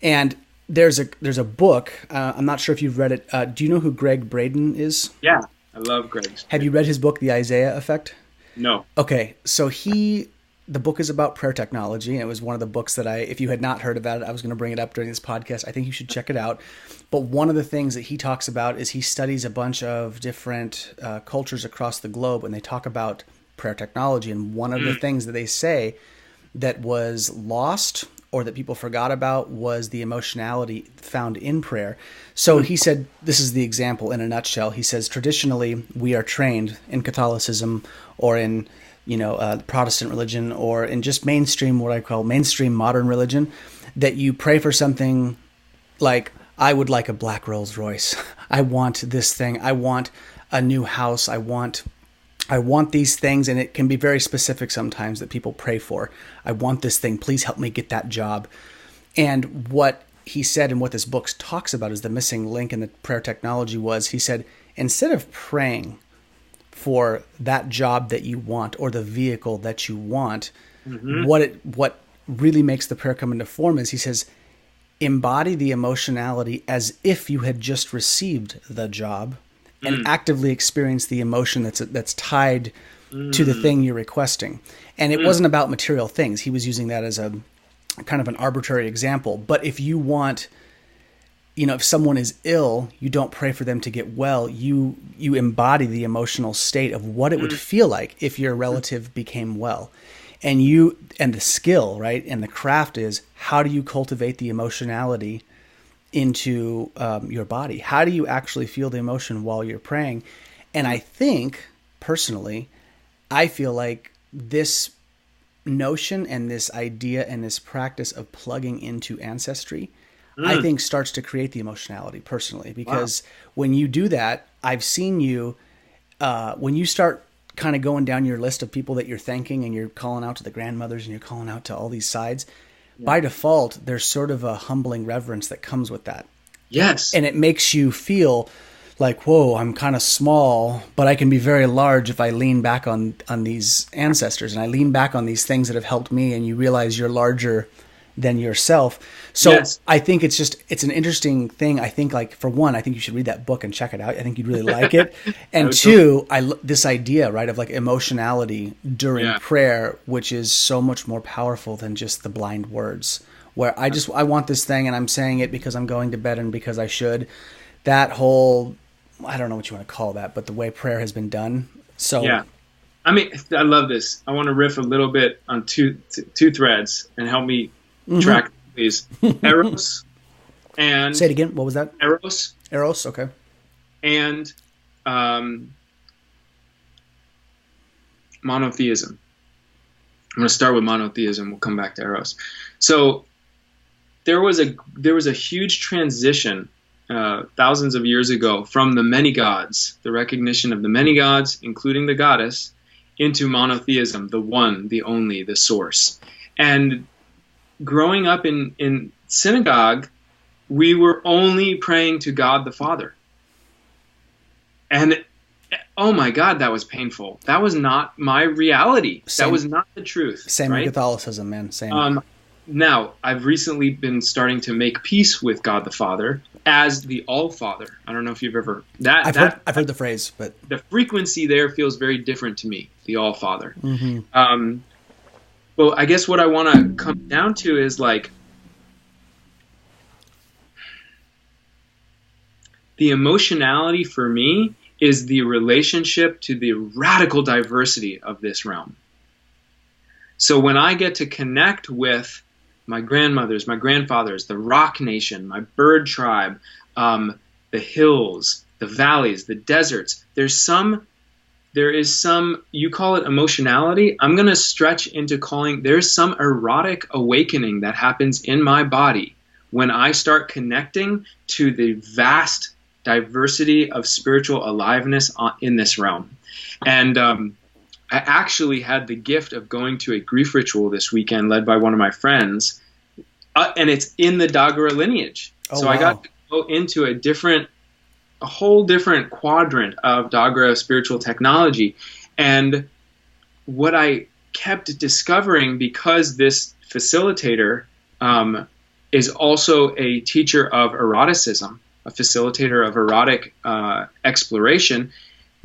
And there's a book. I'm not sure if you've read it. Do you know who Greg Braden is? Yeah, I love Greg's. Have you read his book, The Isaiah Effect? No. Okay, so the book is about prayer technology, and it was one of the books that if you had not heard about it, I was going to bring it up during this podcast. I think you should check it out. But one of the things that he talks about is he studies a bunch of different cultures across the globe, and they talk about prayer technology. And one of the things that they say that was lost or that people forgot about was the emotionality found in prayer. So he said, this is the example in a nutshell. He says, traditionally, we are trained in Catholicism or in Protestant religion or in just mainstream, what I call mainstream modern religion, that you pray for something like, I would like a black Rolls Royce. I want this thing. I want a new house. I want these things, and it can be very specific sometimes that people pray for. I want this thing. Please help me get that job. And what he said and what this book talks about is the missing link in the prayer technology was, he said, instead of praying for that job that you want or the vehicle that you want, what really makes the prayer come into form is, he says, embody the emotionality as if you had just received the job and actively experience the emotion that's tied to the thing you're requesting. And it wasn't about material things. He was using that as a kind of an arbitrary example. But if you want, if someone is ill, you don't pray for them to get well. You embody the emotional state of what it would feel like if your relative became well. And the skill, right? And the craft is, how do you cultivate the emotionality into your body? How do you actually feel the emotion while you're praying? And I think, personally, I feel like this notion and this idea and this practice of plugging into ancestry, I think starts to create the emotionality personally. Because when you do that, I've seen you, when you start kind of going down your list of people that you're thanking and you're calling out to the grandmothers and you're calling out to all these sides, by default, there's sort of a humbling reverence that comes with that. Yes. And it makes you feel like, whoa, I'm kind of small, but I can be very large if I lean back on these ancestors and I lean back on these things that have helped me, and you realize you're larger than yourself. So Yes. I think it's an interesting thing. I think, like, for one, I think you should read that book and check it out. I think you'd really like it. And two, this idea, right, of like emotionality during prayer, which is so much more powerful than just the blind words, where I want this thing and I'm saying it because I'm going to bed and because I should. That whole, I don't know what you want to call that, but the way prayer has been done. So yeah. I mean, I love this. I want to riff a little bit on two threads and help me track, please. Eros and... Say it again. What was that? Eros. Eros, okay. And monotheism. I'm going to start with monotheism. We'll come back to Eros. So there was a huge transition thousands of years ago from the many gods, the recognition of the many gods, including the goddess, into monotheism, the one, the only, the source. And growing up in synagogue, we were only praying to God the Father. And oh my God, that was painful. That was not my reality. That was not the truth. Same right? with Catholicism, man. Same. Now, I've recently been starting to make peace with God the Father as the All-Father. I don't know if you've ever... I've heard the phrase, but... The frequency there feels very different to me, the All-Father. Well, I guess what I want to come down to is, like, the emotionality for me is the relationship to the radical diversity of this realm. So when I get to connect with my grandmothers, my grandfathers, the Rock Nation, my bird tribe, the hills, the valleys, the deserts, there is some, you call it emotionality, I'm going to stretch into calling, there's some erotic awakening that happens in my body when I start connecting to the vast diversity of spiritual aliveness in this realm. And I actually had the gift of going to a grief ritual this weekend led by one of my friends, and it's in the Dagara lineage. Oh, so wow. I got to go into a whole different quadrant of Dagara spiritual technology. And what I kept discovering, because this facilitator is also a teacher of eroticism, a facilitator of erotic exploration,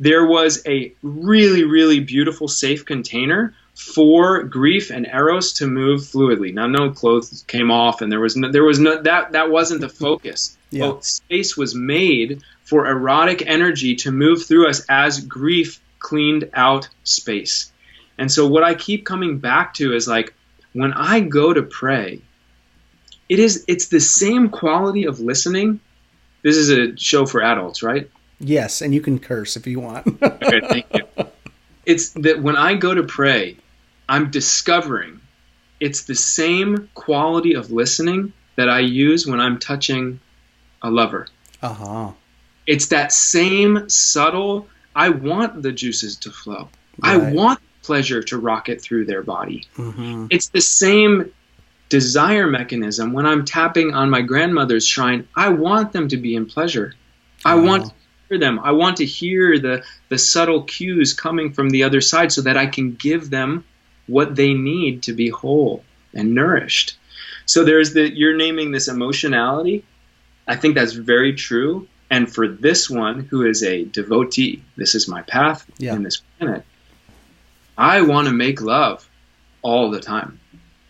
there was a really, really beautiful, safe container for grief and Eros to move fluidly. Now, no clothes came off, and that wasn't the focus. Yeah. But space was made for erotic energy to move through us as grief cleaned out space. And so what I keep coming back to is, like, when I go to pray, it's the same quality of listening. This is a show for adults, right? Yes, and you can curse if you want. Okay, thank you. It's that when I go to pray, I'm discovering it's the same quality of listening that I use when I'm touching a lover. Uh-huh. It's that same subtle, I want the juices to flow. Right. I want pleasure to rocket through their body. Mm-hmm. It's the same desire mechanism when I'm tapping on my grandmother's shrine. I want them to be in pleasure. I want to hear them. I want to hear the subtle cues coming from the other side so that I can give them what they need to be whole and nourished. So you're naming this emotionality. I think that's very true. And for this one, who is a devotee, this is my path in this planet, I want to make love all the time.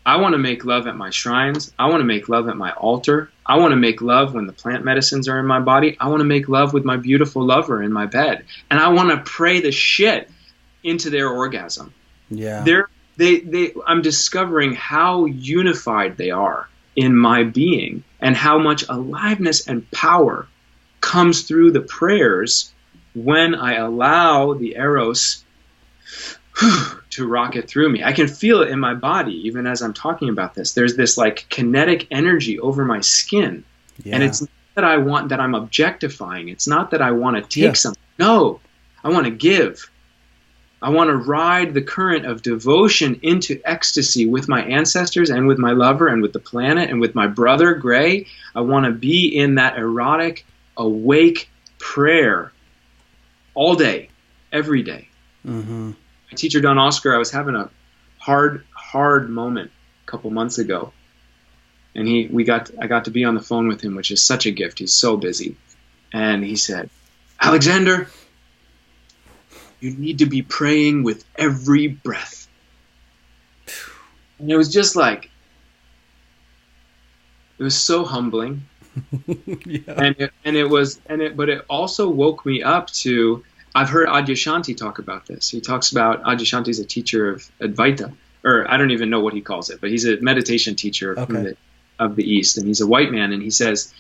I want to make love at my shrines. I want to make love at my altar. I want to make love when the plant medicines are in my body. I want to make love with my beautiful lover in my bed. And I want to pray the shit into their orgasm. Yeah. I'm discovering how unified they are in my being, and how much aliveness and power comes through the prayers when I allow the Eros to rocket through me. I can feel it in my body even as I'm talking about this. There's this, like, kinetic energy over my skin. Yeah. And it's not that I'm objectifying. It's not that I want to take something. No, I want to give. I want to ride the current of devotion into ecstasy with my ancestors and with my lover and with the planet and with my brother, Gray. I want to be in that erotic, awake prayer all day, every day. Mm-hmm. My teacher, Don Oscar, I was having a hard moment a couple months ago. And I got to be on the phone with him, which is such a gift. He's so busy. And he said, Alexander, you need to be praying with every breath. And it was just like, it was so humbling. Yeah. But it also woke me up to, I've heard Adyashanti talk about this. He talks about, Adyashanti's a teacher of Advaita, or I don't even know what he calls it, but he's a meditation teacher of the East, and he's a white man, and he says,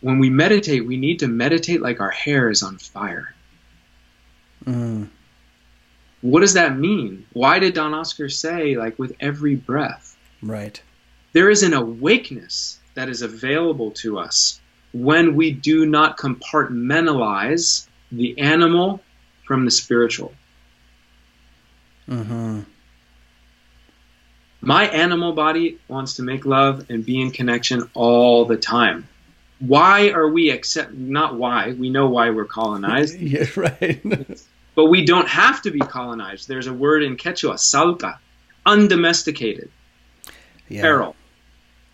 when we meditate, we need to meditate like our hair is on fire. Mm. What does that mean? Why did Don Oscar say, like, with every breath? Right. There is an awakeness that is available to us when we do not compartmentalize the animal from the spiritual. Mm-hmm. My animal body wants to make love and be in connection all the time. Why are we not why, we know why we're colonized. Yeah, right. But we don't have to be colonized. There's a word in Quechua, salka, undomesticated, feral,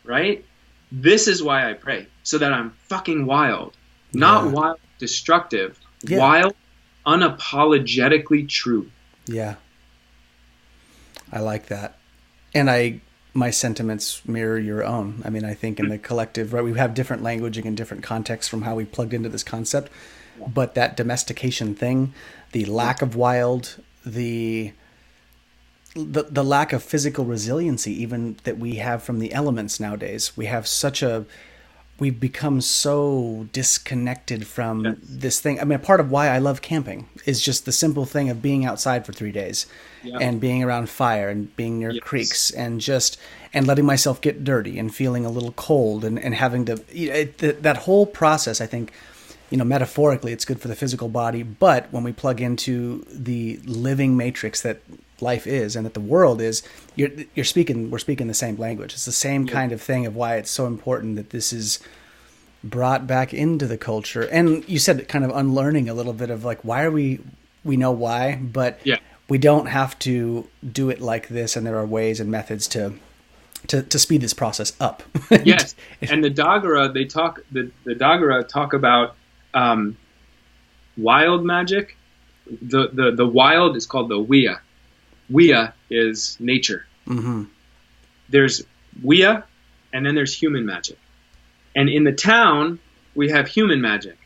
right? This is why I pray, so that I'm fucking wild. Not wild, destructive, wild, unapologetically true. Yeah. I like that. And my sentiments mirror your own. I mean, I think in the collective, right, we have different languaging and different contexts from how we plugged into this concept, but that domestication thing, the lack of wild, the lack of physical resiliency, even that we have from the elements nowadays. We've become so disconnected from this thing. I mean, a part of why I love camping is just the simple thing of being outside for 3 days and being around fire and being near creeks and letting myself get dirty and feeling a little cold and having to, that whole process, I think, metaphorically it's good for the physical body, but when we plug into the living matrix that life is and that the world is, we're speaking the same language. It's the same kind of thing of why it's so important that this is brought back into the culture. And you said kind of unlearning a little bit of like, why are we know why, but we don't have to do it like this. And there are ways and methods to speed this process up. Yes. And the Dagara, the Dagara talk about wild magic. The wild is called the Wia. Wia is nature. Mm-hmm. There's Wia, and then there's human magic. And in the town, we have human magic,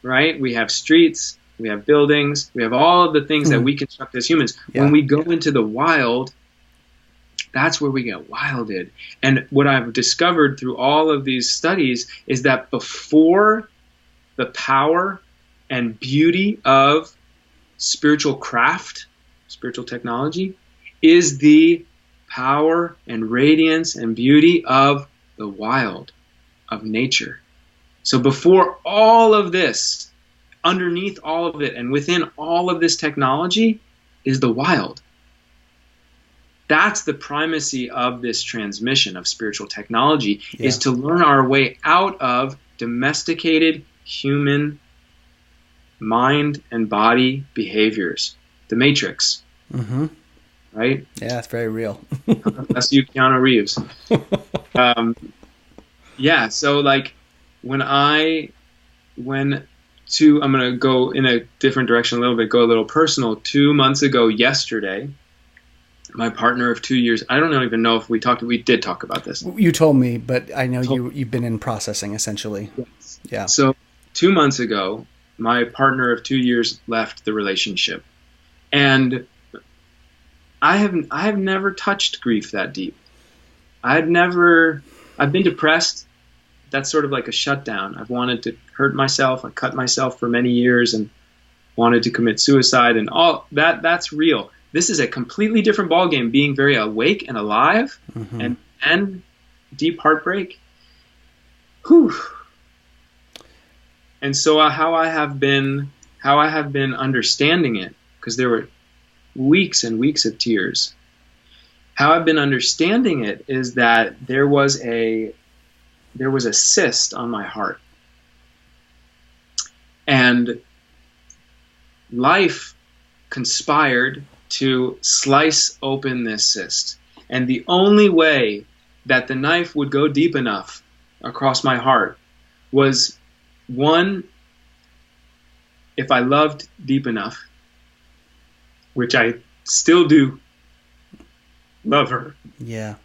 right? We have streets, we have buildings, we have all of the things that we construct as humans. Yeah. When we go into the wild, that's where we get wilded. And what I've discovered through all of these studies is that before the power and beauty of spiritual craft, spiritual technology, is the power and radiance and beauty of the wild, of nature. So before all of this, underneath all of it, and within all of this technology is the wild. That's the primacy of this transmission of spiritual technology, is to learn our way out of domesticated human mind and body behaviors. The Matrix. Mm-hmm. Right? Yeah, it's very real. That's you, Keanu Reeves. So like I'm going to go in a different direction a little bit, go a little personal. 2 months ago yesterday, my partner of 2 years, I don't even know if we did talk about this. You told me, but I know you've been in processing essentially. Yes. Yeah. So 2 months ago, my partner of 2 years left the relationship. And I have never touched grief that deep. I've been depressed. That's sort of like a shutdown. I've wanted to hurt myself. I cut myself for many years and wanted to commit suicide and all that. That's real. This is a completely different ballgame, being very awake and alive and deep heartbreak. Whew. And so how I have been understanding it, because there were weeks and weeks of tears. How I've been understanding it is that there was a cyst on my heart, and life conspired to slice open this cyst. And the only way that the knife would go deep enough across my heart was, one, if I loved deep enough, which I still do love her. Yeah.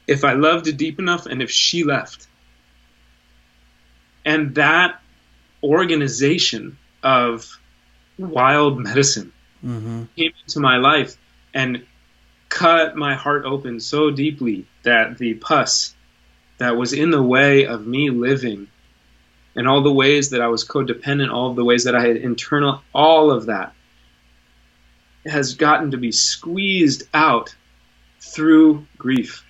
If I loved deep enough, and if she left. And that organization of wild medicine came into my life and cut my heart open so deeply that the pus that was in the way of me living, and all the ways that I was codependent, all of the ways that I had internal, all of that has gotten to be squeezed out through grief.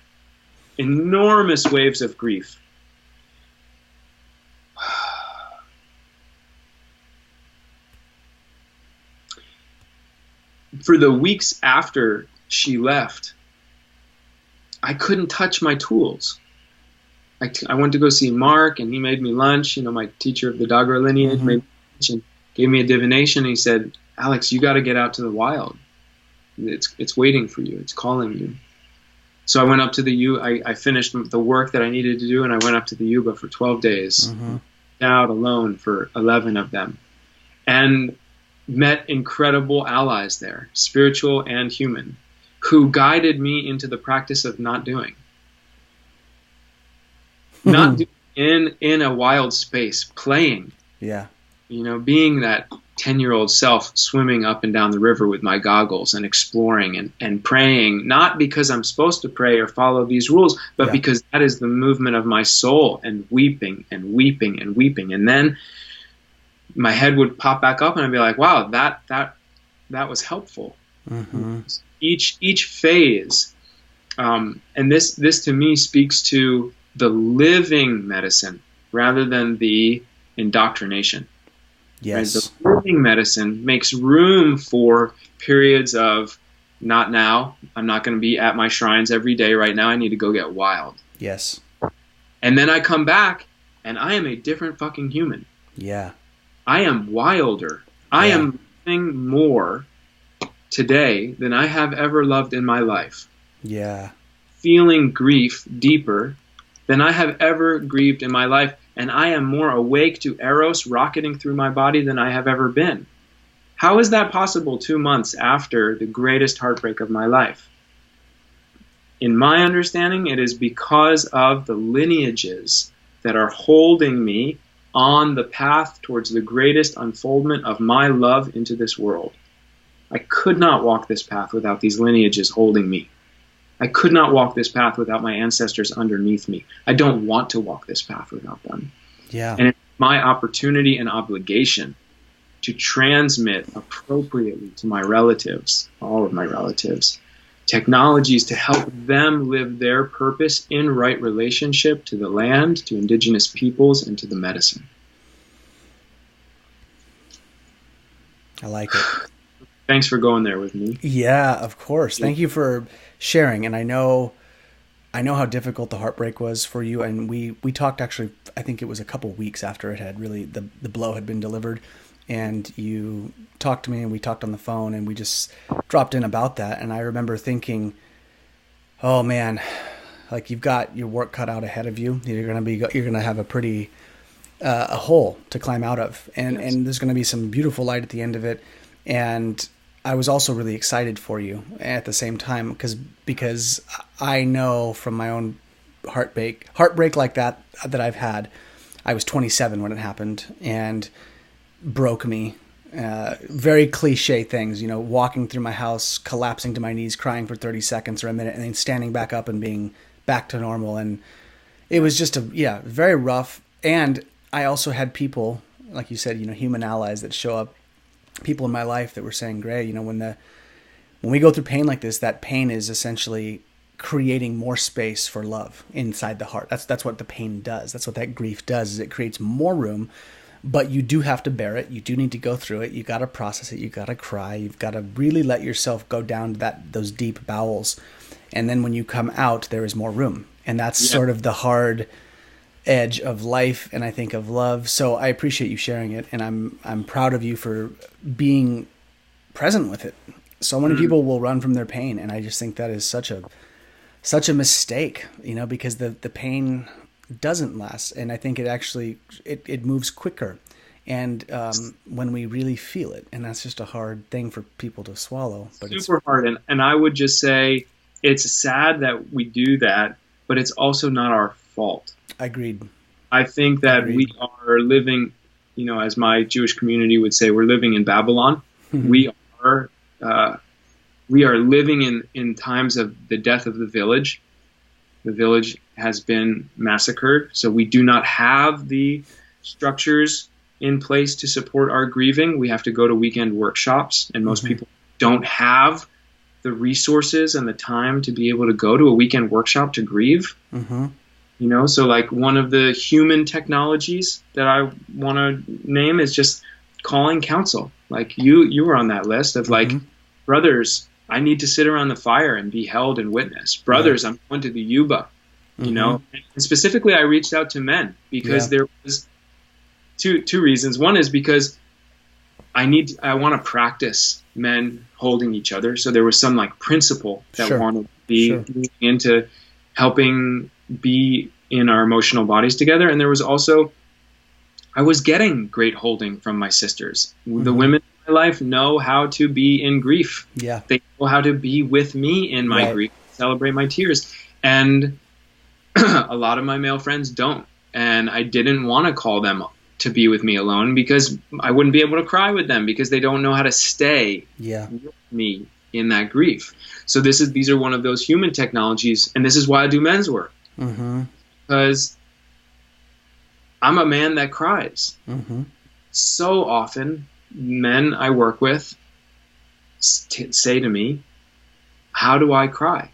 Enormous waves of grief. For the weeks after she left, I couldn't touch my tools. I went to go see Mark, and he made me lunch. You know, my teacher of the Dagara lineage made me lunch and gave me a divination. And he said, "Alex, you got to get out to the wild. It's waiting for you. It's calling you." So I went up to the I finished the work that I needed to do, and I went up to the Yuba for 12 days, out alone for 11 of them, and met incredible allies there, spiritual and human, who guided me into the practice of not doing. Not doing in a wild space, playing. Yeah. You know, being that 10-year-old self swimming up and down the river with my goggles and exploring and praying, not because I'm supposed to pray or follow these rules, but because that is the movement of my soul, and weeping and weeping and weeping. And then my head would pop back up and I'd be like, wow, that was helpful. Each phase. And this to me speaks to the living medicine rather than the indoctrination. Yes. Right? The living medicine makes room for periods of, not now, I'm not going to be at my shrines every day right now, I need to go get wild. Yes. And then I come back and I am a different fucking human. Yeah. I I am wilder. I am loving more today than I have ever loved in my life. Yeah. Feeling grief deeper than I have ever grieved in my life. And I am more awake to Eros rocketing through my body than I have ever been. How is that possible 2 months after the greatest heartbreak of my life? In my understanding, it is because of the lineages that are holding me on the path towards the greatest unfoldment of my love into this world. I could not walk this path without these lineages holding me. I could not walk this path without my ancestors underneath me. I don't want to walk this path without them. Yeah. And it's my opportunity and obligation to transmit appropriately to my relatives, all of my relatives, technologies to help them live their purpose in right relationship to the land, to indigenous peoples, and to the medicine. I like it. Thanks for going there with me. Yeah, of course. Thank you for sharing. And I know how difficult the heartbreak was for you. And we talked, actually, I think it was a couple weeks after it had really, the blow had been delivered. And you talked to me, and we talked on the phone, and we just dropped in about that. And I remember thinking, oh man, like, you've got your work cut out ahead of you. You're going to have a pretty, a hole to climb out of. And there's going to be some beautiful light at the end of it. And I was also really excited for you at the same time, because I know from my own heartbreak like that I've had. I was 27 when it happened, and broke me. Very cliche things, you know, walking through my house, collapsing to my knees, crying for 30 seconds or a minute, and then standing back up and being back to normal. And it was just very rough. And I also had people, like you said, you know, human allies that show up, people in my life that were saying, Gray, you know, when we go through pain like this, that pain is essentially creating more space for love inside the heart. That's what the pain does. That's what that grief does, is it creates more room, but you do have to bear it. You do need to go through it. You got to process it. You got to cry. You've got to really let yourself go down to those deep bowels. And then when you come out, there is more room. And that's sort of the hard edge of life, and I think of love. So I appreciate you sharing it, and I'm proud of you for being present with it. So many people will run from their pain, and I just think that is such a mistake, because the pain doesn't last, and I think it actually it moves quicker, and when we really feel it, and that's just a hard thing for people to swallow. But super hard, and I would just say it's sad that we do that, but it's also not our fault. Agreed. I think that we are living, as my Jewish community would say, we're living in Babylon. We are living in times of the death of the village. The village has been massacred, so we do not have the structures in place to support our grieving. We have to go to weekend workshops, and most people don't have the resources and the time to be able to go to a weekend workshop to grieve. So like one of the human technologies that I want to name is just calling counsel. Like you were on that list of like, brothers, I need to sit around the fire and be held and witness. Brothers, I'm going to the Yuba, And specifically I reached out to men because there was two reasons. One is because I want to practice men holding each other. So there was some like principle that wanted to be into helping be in our emotional bodies together. And there was also, I was getting great holding from my sisters. The women in my life know how to be in grief. Yeah. They know how to be with me in my grief, celebrate my tears. And a lot of my male friends don't. And I didn't want to call them to be with me alone because I wouldn't be able to cry with them because they don't know how to stay with me in that grief. So these are one of those human technologies, and this is why I do men's work. Because I'm a man that cries. So often, men I work with say to me, "How do I cry?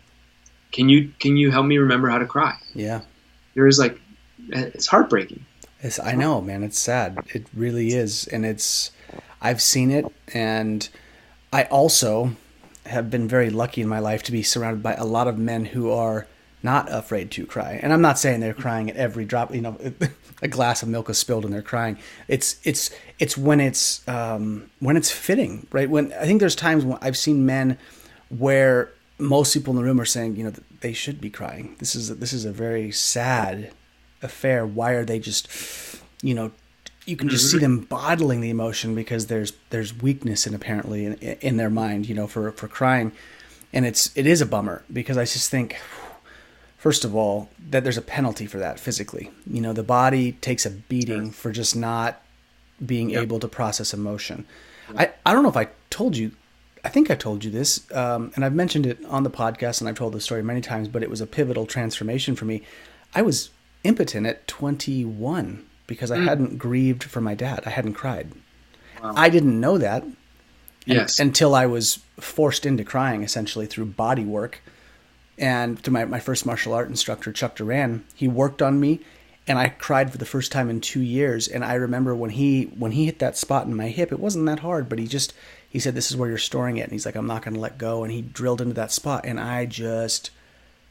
Can you help me remember how to cry?" Yeah, there's like, it's heartbreaking. I know, man. It's sad. It really is, and I've seen it, and I also have been very lucky in my life to be surrounded by a lot of men who are not afraid to cry. And I'm not saying they're crying at every drop, a glass of milk is spilled and they're crying. It's when it's fitting, right? When I think there's times when I've seen men where most people in the room are saying, they should be crying. This is a very sad affair. Why are they just, you can just see them bottling the emotion because there's weakness apparently in their mind, for crying. And it is a bummer because I just think, first of all, that there's a penalty for that physically. The body takes a beating for just not being able to process emotion. I don't know if I told you, I think I told you this, and I've mentioned it on the podcast and I've told the story many times, but it was a pivotal transformation for me. I was impotent at 21 because I hadn't grieved for my dad. I hadn't cried. Wow. I didn't know that until I was forced into crying, essentially through body work. And through my first martial art instructor, Chuck Duran, he worked on me, and I cried for the first time in 2 years. And I remember when he hit that spot in my hip, it wasn't that hard, but he said, "This is where you're storing it." And he's like, "I'm not going to let go." And he drilled into that spot, and I just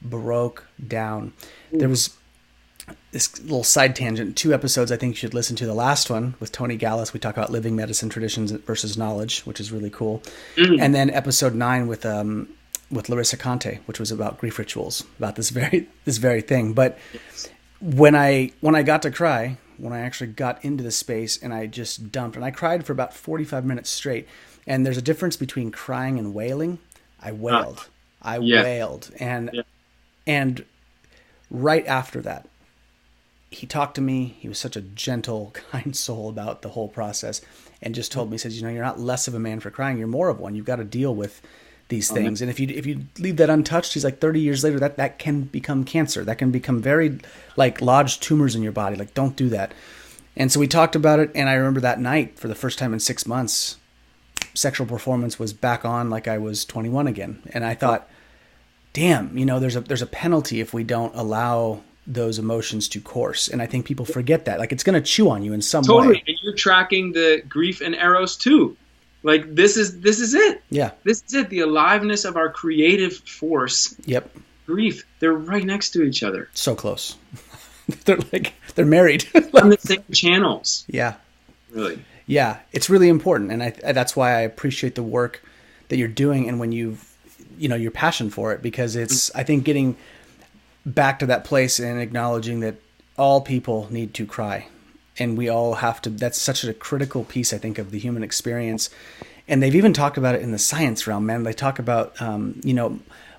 broke down. There was this little side tangent, 2 episodes I think you should listen to. The last one with Tony Gallus, we talk about living medicine traditions versus knowledge, which is really cool. And then episode 9 with Larissa Conte, which was about grief rituals, about this very thing. But when I got to cry, when I actually got into the space and I just dumped, and I cried for about 45 minutes straight. And there's a difference between crying and wailing. I wailed. Wailed. And right after that, he talked to me. He was such a gentle, kind soul about the whole process, and just told me, he says, "You're not less of a man for crying. You're more of one. You've got to deal with these things. And if you leave that untouched," he's like, 30 years later, that can become cancer. That can become very like lodged tumors in your body. Like, don't do that. And so we talked about it. And I remember that night, for the first time in 6 months, sexual performance was back on like I was 21 again. And I thought, damn, there's a penalty if we don't allow those emotions to course. And I think people forget that. Like, it's going to chew on you in some Totally. way. And you're tracking the grief and Eros too. Like, this is it. Yeah. This is it. The aliveness of our creative force. Yep. Grief. They're right next to each other. So close. they're married. On the same channels. Yeah. Really. Yeah. It's really important. And that's why I appreciate the work that you're doing, and when your passion for it, because it's, I think, getting back to that place and acknowledging that all people need to cry, and we all have to. That's such a critical piece, I think, of the human experience. And they've even talked about it in the science realm, man. They talk about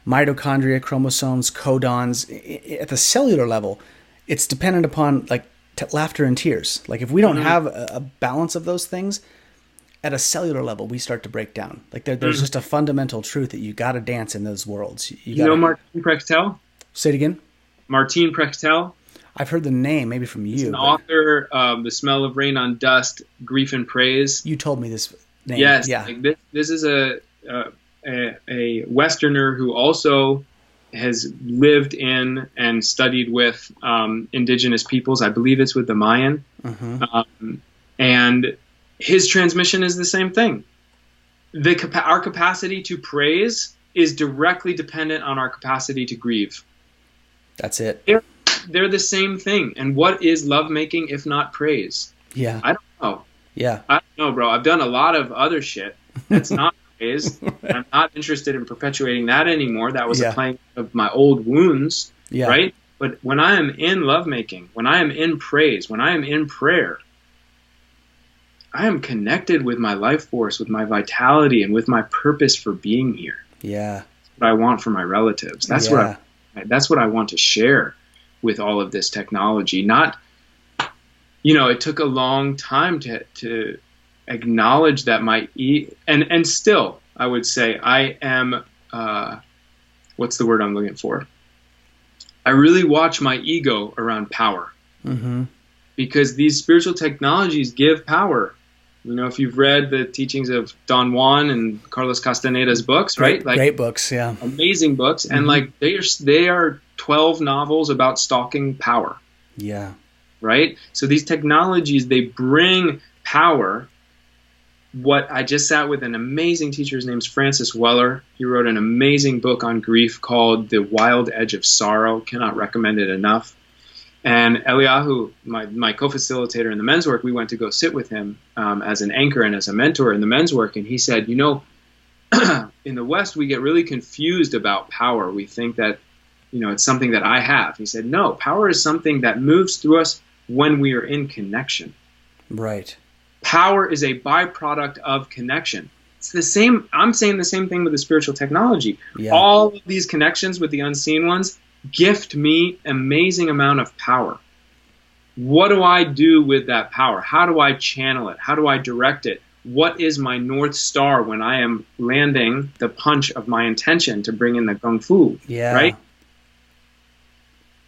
mitochondria, chromosomes, codons at the cellular level. It's dependent upon like laughter and tears. Like, if we don't have a balance of those things at a cellular level, we start to break down. Like, there's just a fundamental truth that you got to dance in those worlds. You know Martin Prechtel? Say it again. Martin Prechtel. I've heard the name, maybe from you. He's an author of The Smell of Rain on Dust, Grief and Praise. You told me this name. Yes. Yeah. Like this is a Westerner who also has lived in and studied with indigenous peoples. I believe it's with the Mayan. And his transmission is the same thing. Our capacity to praise is directly dependent on our capacity to grieve. That's it. They're the same thing. And what is lovemaking if not praise? Yeah. I don't know. Yeah. I don't know, bro. I've done a lot of other shit that's not praise. Right. I'm not interested in perpetuating that anymore. That was a playing of my old wounds, right? But when I am in lovemaking, when I am in praise, when I am in prayer, I am connected with my life force, with my vitality, and with my purpose for being here. Yeah. That's what I want for my relatives. That's what I want to share with all of this technology. Not, it took a long time to acknowledge that and still, I would say I am, what's the word I'm looking for? I really watch my ego around power. Because these spiritual technologies give power. If you've read the teachings of Don Juan and Carlos Castaneda's books, right? Great books, yeah. Amazing books. And they are 12 novels about stalking power. Yeah. Right? So these technologies, they bring power. What I just sat with an amazing teacher, his name's Francis Weller. He wrote an amazing book on grief called The Wild Edge of Sorrow. Cannot recommend it enough. And Eliyahu, my co-facilitator in the men's work, we went to go sit with him as an anchor and as a mentor in the men's work. And he said, in the West, we get really confused about power. We think that, it's something that I have. He said, no, power is something that moves through us when we are in connection. Right. Power is a byproduct of connection. It's the same. I'm saying the same thing with the spiritual technology. Yeah. All of these connections with the unseen ones gift me amazing amount of power. What do I do with that power? How do I channel it? How do I direct it? What is my North Star when I am landing the punch of my intention to bring in the Kung Fu? Yeah. Right?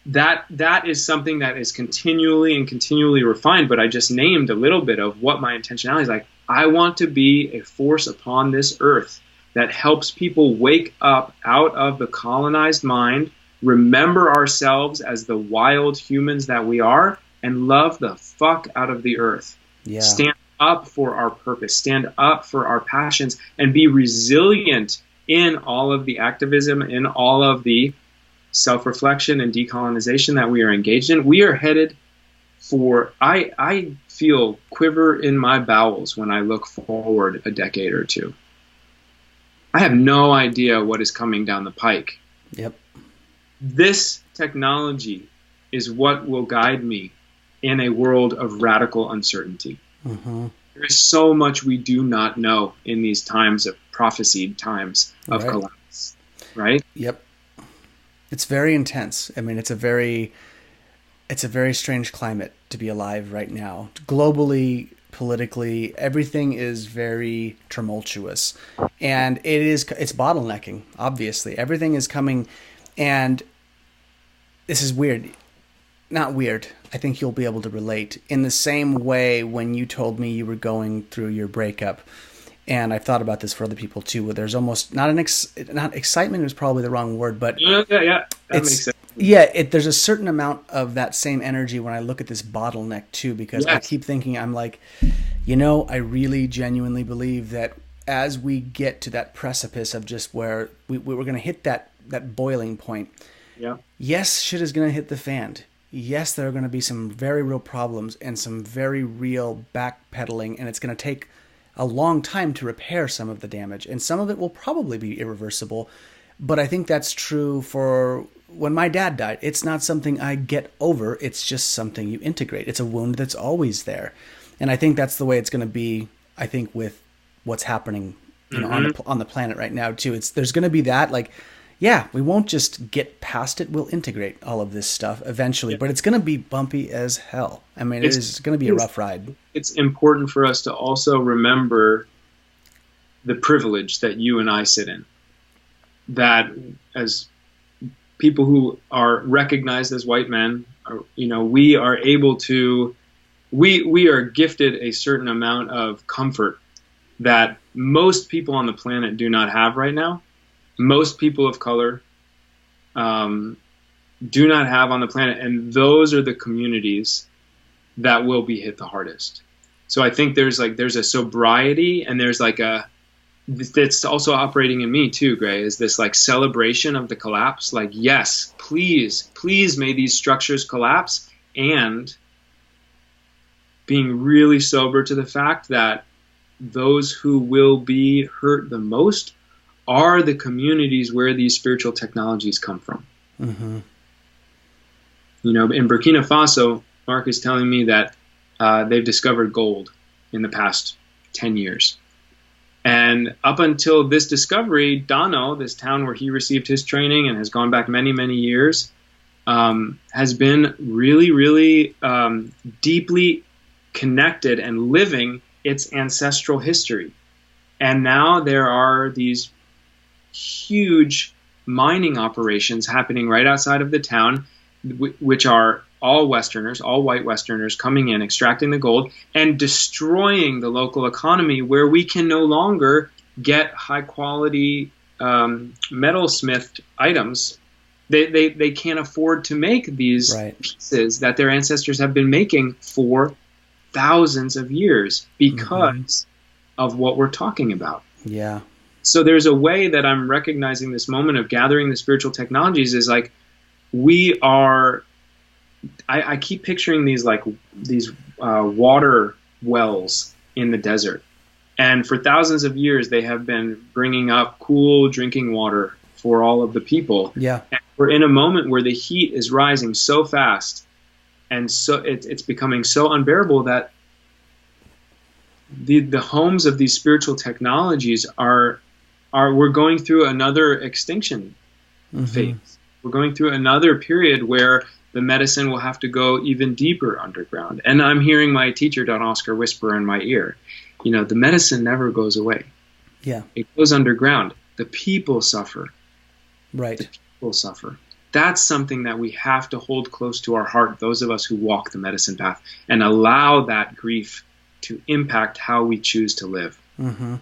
That is something that is continually refined, but I just named a little bit of what my intentionality is. Like, I want to be a force upon this earth that helps people wake up out of the colonized mind, remember ourselves as the wild humans that we are, and love the fuck out of the earth. Yeah. Stand up for our purpose, stand up for our passions, and be resilient in all of the activism, in all of the self-reflection and decolonization that we are engaged in. We are headed for, I feel quiver in my bowels when I look forward a decade or two. I have no idea what is coming down the pike. Yep. This technology is what will guide me in a world of radical uncertainty. There is so much we do not know in these times of prophesied times of collapse, right? Yep. It's very intense. I mean, it's a very strange climate to be alive right now. Globally, politically, everything is very tumultuous, and it's bottlenecking. Obviously, everything is coming, and this is weird. Not weird. I think you'll be able to relate in the same way when you told me you were going through your breakup. And I've thought about this for other people too, where there's almost not excitement is probably the wrong word, but that makes sense. Yeah, there's a certain amount of that same energy when I look at this bottleneck too, because I Yes. keep thinking, I'm like, I really genuinely believe that as we get to that precipice of just where we're going to hit that boiling point, Yeah. yes, shit is going to hit the fan. Yes, there are going to be some very real problems and some very real backpedaling, and it's going to take a long time to repair some of the damage, and some of it will probably be irreversible. But I think that's true for when my dad died. It's not something I get over. It's just something you integrate. It's a wound that's always there. And I think that's the way it's going to be, I think, with what's happening, on the planet right now too. There's going to be that, like, yeah, we won't just get past it. We'll integrate all of this stuff eventually, but it's going to be bumpy as hell. I mean, it is going to be a rough ride. It's important for us to also remember the privilege that you and I sit in. That as people who are recognized as white men, we are able to, we are gifted a certain amount of comfort that most people on the planet do not have right now. Most people of color do not have on the planet, and those are the communities that will be hit the hardest. So I think there's a sobriety, and there's that's also operating in me too, Gray, is this like celebration of the collapse. Like, yes, please may these structures collapse, and being really sober to the fact that those who will be hurt the most are the communities where these spiritual technologies come from. Mm-hmm. In Burkina Faso, Mark is telling me that they've discovered gold in the past 10 years. And up until this discovery, Dano, this town where he received his training and has gone back many, many years, has been really, really deeply connected and living its ancestral history. And now there are these huge mining operations happening right outside of the town, which are all Westerners, all white Westerners coming in, extracting the gold, and destroying the local economy, where we can no longer get high-quality metalsmithed items. They can't afford to make these pieces that their ancestors have been making for thousands of years because of what we're talking about. Yeah. So there's a way that I'm recognizing this moment of gathering the spiritual technologies is like, we are, I keep picturing these water wells in the desert. And for thousands of years, they have been bringing up cool drinking water for all of the people. Yeah. And we're in a moment where the heat is rising so fast, and so it's becoming so unbearable that the homes of these spiritual technologies we're going through another extinction phase. We're going through another period where the medicine will have to go even deeper underground. And I'm hearing my teacher, Don Oscar, whisper in my ear, the medicine never goes away. Yeah. It goes underground. The people suffer. Right. The people suffer. That's something that we have to hold close to our heart, those of us who walk the medicine path, and allow that grief to impact how we choose to live. Mm-hmm.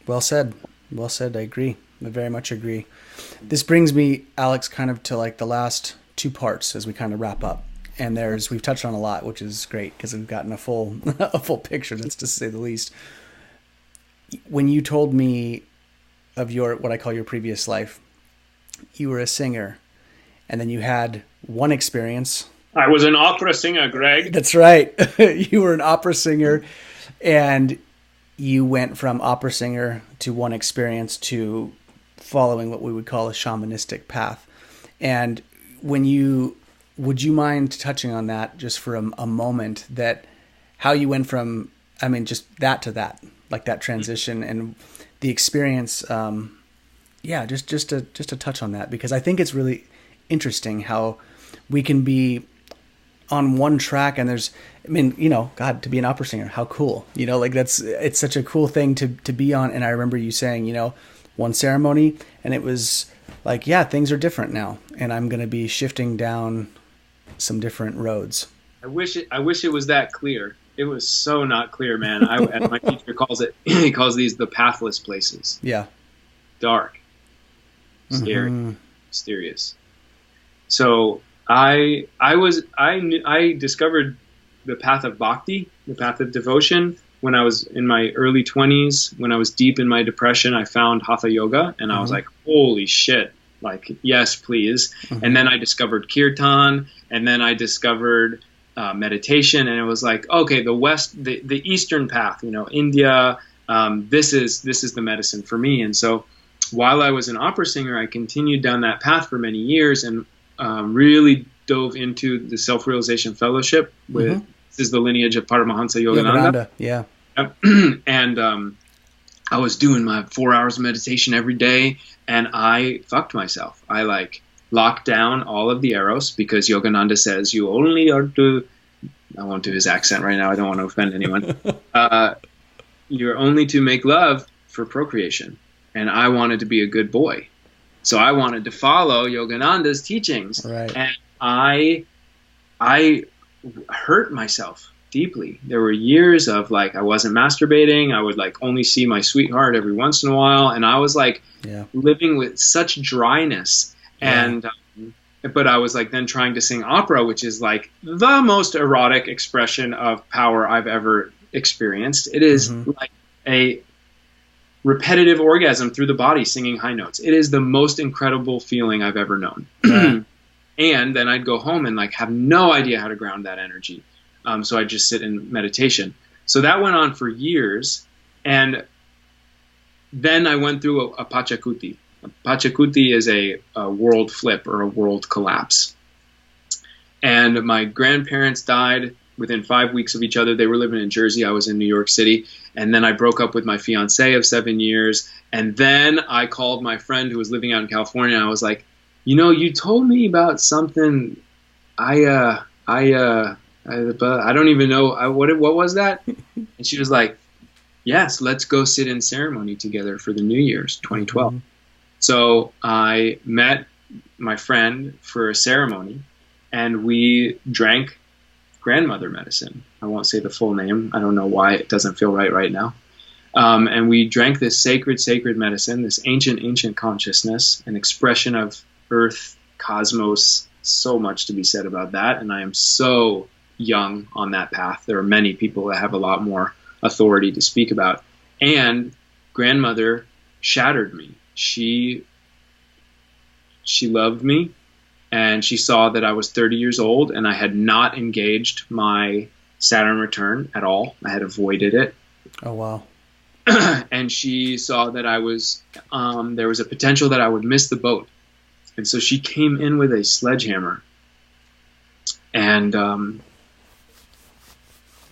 Well said. Well said. I agree. I very much agree. This brings me, Alex, kind of to like the last two parts as we kind of wrap up. And we've touched on a lot, which is great because we've gotten a full picture, that's to say the least. When you told me of what I call your previous life, you were a singer, and then you had one experience. I was an opera singer, Greg. That's right. You were an opera singer, and you went from opera singer to one experience to following what we would call a shamanistic path. And would you mind touching on that just for a moment, that how you went from, just that to that, like that transition and the experience. Just to touch on that, because I think it's really interesting how we can be on one track and God, to be an opera singer, how cool, it's such a cool thing to be on. And I remember you saying, one ceremony, and it was like, yeah, things are different now, and I'm going to be shifting down some different roads. I wish it was that clear. It was so not clear, man. And my teacher he calls these the pathless places. Yeah. Dark. Scary. Mysterious. So I discovered the path of bhakti, the path of devotion, when I was in my early 20s. When I was deep in my depression, I found hatha yoga, and I was like, holy shit, like, yes, please. And then I discovered kirtan, and then I discovered meditation, and it was like, okay, the Eastern path, India, this is the medicine for me. And so while I was an opera singer, I continued down that path for many years, and really dove into the Self-Realization Fellowship with, this is the lineage of Paramahansa Yogananda. Yeah. And I was doing my 4 hours of meditation every day, and I fucked myself. I locked down all of the Eros, because Yogananda says you only are to, I won't do his accent right now, I don't want to offend anyone. You're only to make love for procreation. And I wanted to be a good boy. So I wanted to follow Yogananda's teachings. Right. And I hurt myself deeply. There were years of I wasn't masturbating. I would only see my sweetheart every once in a while. And I was living with such dryness. And, but I was then trying to sing opera, which is the most erotic expression of power I've ever experienced. It is like a repetitive orgasm through the body singing high notes. It is the most incredible feeling I've ever known. And then I'd go home and have no idea how to ground that energy. So I'd just sit in meditation. So that went on for years. And then I went through a Pachakuti. A Pachakuti is a world flip, or a world collapse. And my grandparents died within 5 weeks of each other. They were living in Jersey. I was in New York City. And then I broke up with my fiance of 7 years. And then I called my friend who was living out in California. And I was like, you told me about something. I don't even know. What was that? And she was like, yes, let's go sit in ceremony together for the New Year's 2012. So I met my friend for a ceremony, and we drank grandmother medicine. I won't say the full name. I don't know why it doesn't feel right now. And we drank this sacred medicine, this ancient consciousness, an expression of earth, cosmos, so much to be said about that. And I am so young on that path. There are many people that have a lot more authority to speak about. And grandmother shattered me. She loved me, and she saw that I was 30 years old and I had not engaged my Saturn return at all. I had avoided it. Oh, wow. And she saw that I was, there was a potential that I would miss the boat. And so she came in with a sledgehammer. And,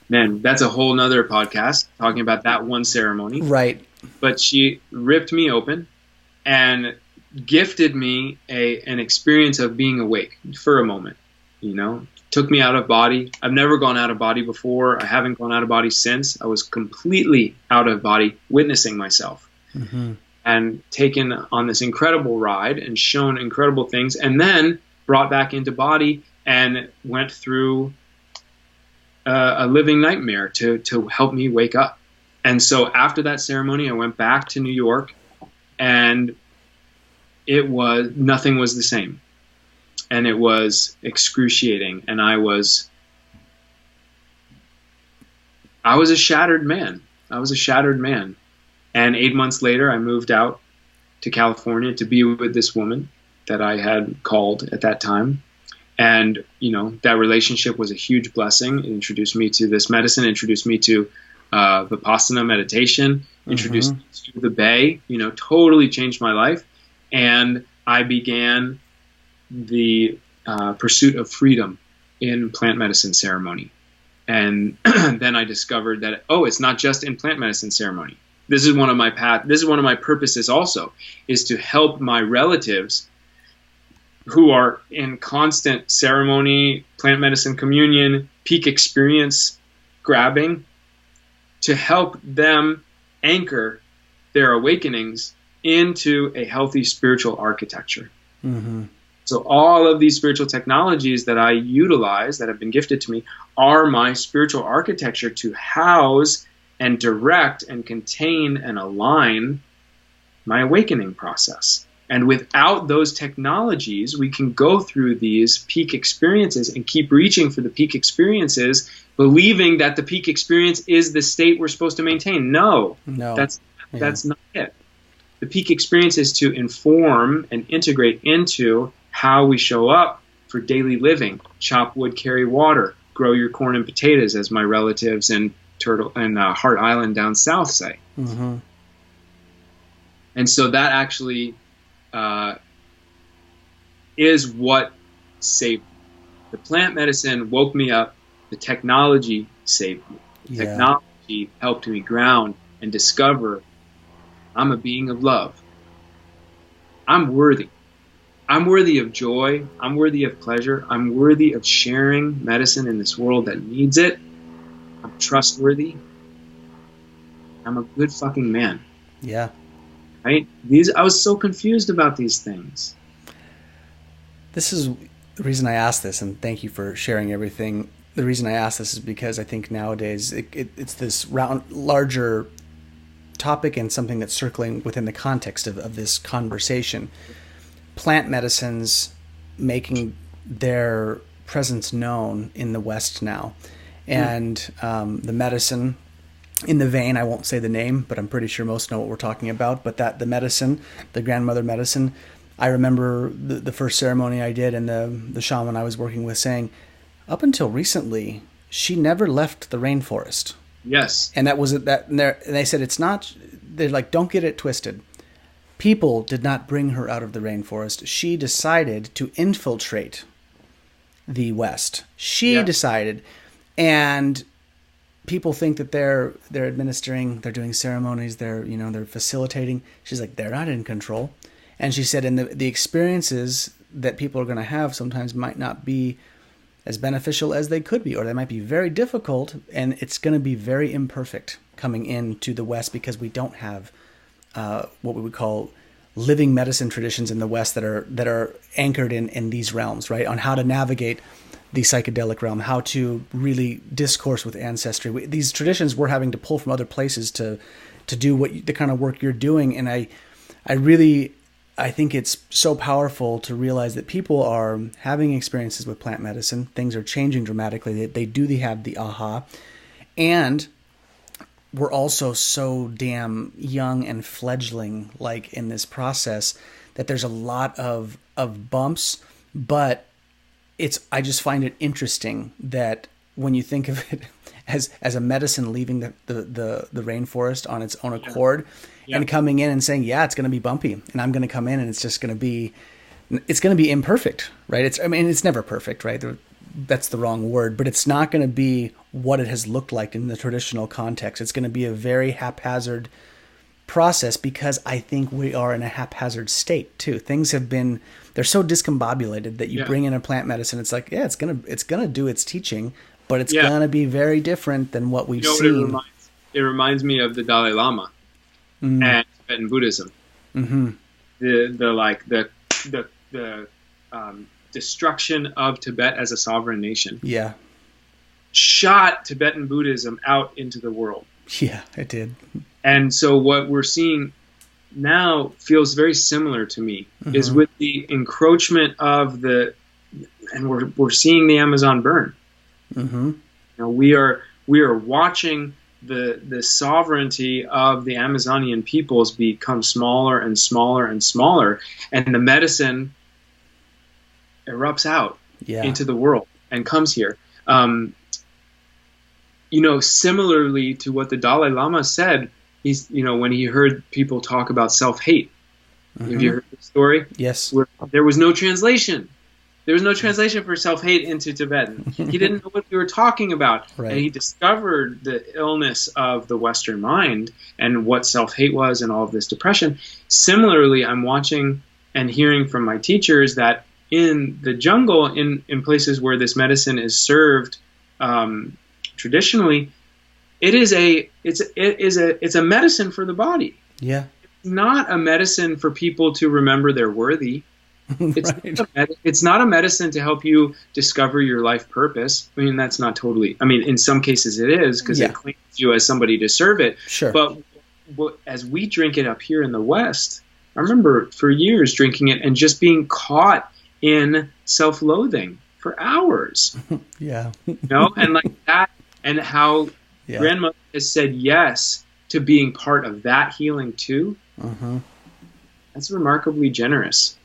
man, that's a whole nother podcast talking about that one ceremony. Right. But she ripped me open and gifted me an experience of being awake for a moment, took me out of body. I've never gone out of body before. I haven't gone out of body since. I was completely out of body, witnessing myself and taken on this incredible ride and shown incredible things, and then brought back into body and went through a living nightmare to help me wake up. And so after that ceremony, I went back to New York, and nothing was the same. And it was excruciating. And I was a shattered man. And 8 months later, I moved out to California to be with this woman that I had called at that time. And, that relationship was a huge blessing. It introduced me to this medicine, introduced me to Vipassana meditation, introduced me to the Bay, totally changed my life. And I began the pursuit of freedom in plant medicine ceremony. And then I discovered that, it's not just in plant medicine ceremony. This is one of my purposes also, is to help my relatives who are in constant ceremony, plant medicine communion, peak experience grabbing, to help them anchor their awakenings into a healthy spiritual architecture. So all of these spiritual technologies that I utilize, that have been gifted to me, are my spiritual architecture to house and direct and contain and align my awakening process. And without those technologies, we can go through these peak experiences and keep reaching for the peak experiences, believing that the peak experience is the state we're supposed to maintain. No, that's not it. The peak experience is to inform and integrate into how we show up for daily living. Chop wood, carry water, grow your corn and potatoes, as my relatives in Hart Island down south say. Mm-hmm. And so that actually is what saved me. The plant medicine woke me up. The technology saved me. The technology helped me ground and discover I'm a being of love. I'm worthy. I'm worthy of joy. I'm worthy of pleasure. I'm worthy of sharing medicine in this world that needs it. I'm trustworthy. I'm a good fucking man. Yeah. Right? I was so confused about these things. This is the reason I asked this, and thank you for sharing everything. The reason I ask this is because I think nowadays it's this larger topic and something that's circling within the context of this conversation. Plant medicines making their presence known in the West now. And the medicine, in the vein, I won't say the name, but I'm pretty sure most know what we're talking about, but that the medicine, the grandmother medicine, I remember the first ceremony I did, and the shaman I was working with saying, up until recently, she never left the rainforest. Yes. And that was that. And they said it's not. They're like, don't get it twisted. People did not bring her out of the rainforest. She decided to infiltrate the West. She decided, and people think that they're administering, they're doing ceremonies, they're facilitating. She's like, they're not in control. And she said, and the experiences that people are going to have sometimes might not be as beneficial as they could be, or they might be very difficult, and it's going to be very imperfect coming into the West because we don't have what we would call living medicine traditions in the West that are anchored in these realms, right? On how to navigate the psychedelic realm, how to really discourse with ancestry. These traditions we're having to pull from other places to do the kind of work you're doing, and I think it's so powerful to realize that people are having experiences with plant medicine. Things are changing dramatically. They do have the aha. And we're also so damn young and fledgling like in this process that there's a lot of bumps. But I just find it interesting that when you think of it as a medicine leaving the rainforest on its own accord, and coming in and saying, it's going to be bumpy, and I'm going to come in and it's going to be imperfect, right? It's never perfect, right? That's the wrong word, but it's not going to be what it has looked like in the traditional context. It's going to be a very haphazard process because I think we are in a haphazard state too. Things they're so discombobulated that you bring in a plant medicine. It's like, it's going to do its teaching, but it's going to be very different than what we've seen. It reminds me of the Dalai Lama. And Tibetan Buddhism, the destruction of Tibet as a sovereign nation, shot Tibetan Buddhism out into the world. Yeah, it did. And so what we're seeing now feels very similar to me. Is with the encroachment of and we're seeing the Amazon burn. We are watching the sovereignty of the Amazonian peoples become smaller and smaller and smaller, and the medicine erupts out into the world and comes here. Similarly to what the Dalai Lama said, he's when he heard people talk about self-hate. Have you heard the story? Yes. Where there was no translation. There was no translation for self-hate into Tibetan. He didn't know what we were talking about. Right. And he discovered the illness of the Western mind and what self-hate was and all of this depression. Similarly, I'm watching and hearing from my teachers that in the jungle, in places where this medicine is served traditionally, it's a medicine for the body. Yeah. It's not a medicine for people to remember they're worthy. It's not a medicine to help you discover your life purpose. That's not totally. In some cases it is because it claims you as somebody to serve it. Sure. But as we drink it up here in the West, I remember for years drinking it and just being caught in self-loathing for hours. Yeah. And like that, and how Yeah. grandmother has said yes to being part of that healing too. That's remarkably generous.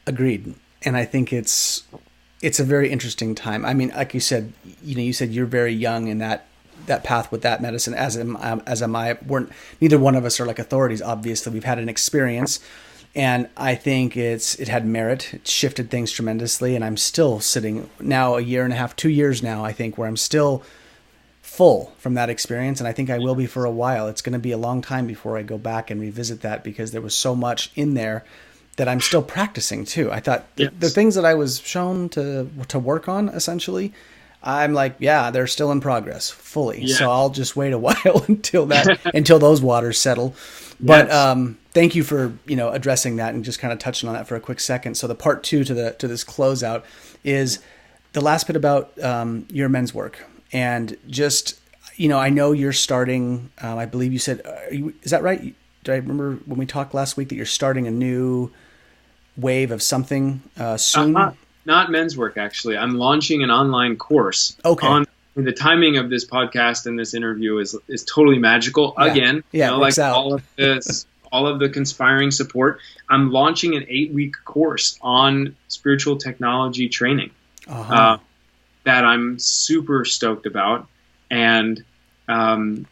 Agreed. And I think it's a very interesting time. I mean, like you said, you said you're very young in that path with that medicine, as am I. Neither one of us are like authorities. Obviously, we've had an experience, and I think it had merit. It shifted things tremendously, and I'm still sitting now 1.5 years, 2 years now, I think, where I'm still full from that experience, and I think I will be for a while. It's going to be a long time before I go back and revisit that, because there was so much in there that I'm still practicing too. I thought the things that I was shown to work on, essentially, I'm like, yeah, they're still in progress fully. Yeah. So I'll just wait a while until those waters settle. But thank you for addressing that and just kind of touching on that for a quick second. So the part 2 to this closeout is the last bit about your men's work, and just I know you're starting. I believe you said, is that right? Did I remember when we talked last week that you're starting a new wave of something soon? Not men's work, actually. I'm launching an online course. Okay. The timing of this podcast and this interview is totally magical. Yeah. Again, like all of the conspiring support. I'm launching an 8-week course on spiritual technology training that I'm super stoked about, and I'm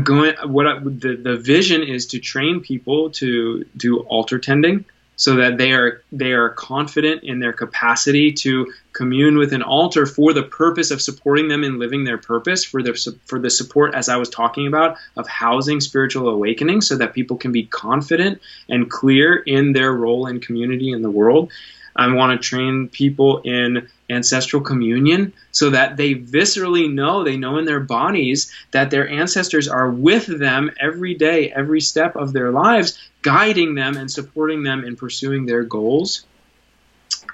going. The vision is to train people to do altar tending, so that they are confident in their capacity to commune with an altar for the purpose of supporting them in living their purpose, for the support, as I was talking about, of housing spiritual awakening, so that people can be confident and clear in their role in community in the world. I want to train people in ancestral communion, so that they viscerally they know in their bodies that their ancestors are with them every day, every step of their lives, guiding them and supporting them in pursuing their goals.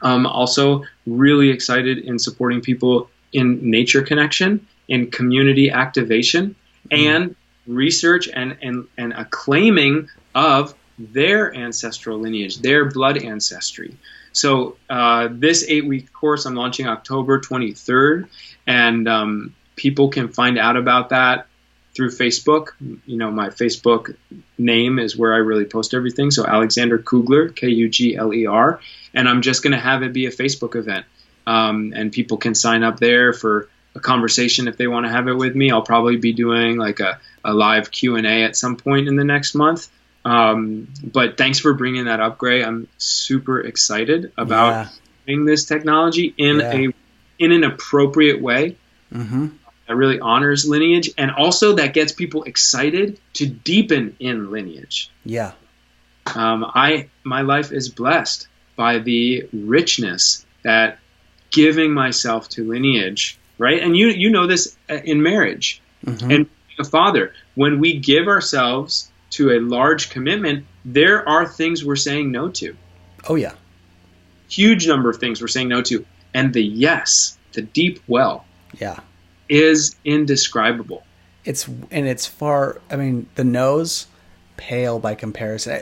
Also really excited in supporting people in nature connection, in community activation, and research and a claiming of their ancestral lineage, their blood ancestry. So this 8-week course I'm launching October 23rd, and people can find out about that through Facebook. My Facebook name is where I really post everything. So Alexander Kugler, Kugler, and I'm just going to have it be a Facebook event, and people can sign up there for a conversation if they want to have it with me. I'll probably be doing like a live Q&A at some point in the next month. But thanks for bringing that up, Gray. I'm super excited about doing this technology in an appropriate way. That really honors lineage, and also that gets people excited to deepen in lineage. Yeah. My life is blessed by the richness that giving myself to lineage, right? And you know this in marriage and being a father. When we give ourselves to a large commitment, there are things we're saying no to. Oh, yeah. Huge number of things we're saying no to. And the yes, the deep well, is indescribable. It's far, the no's pale by comparison.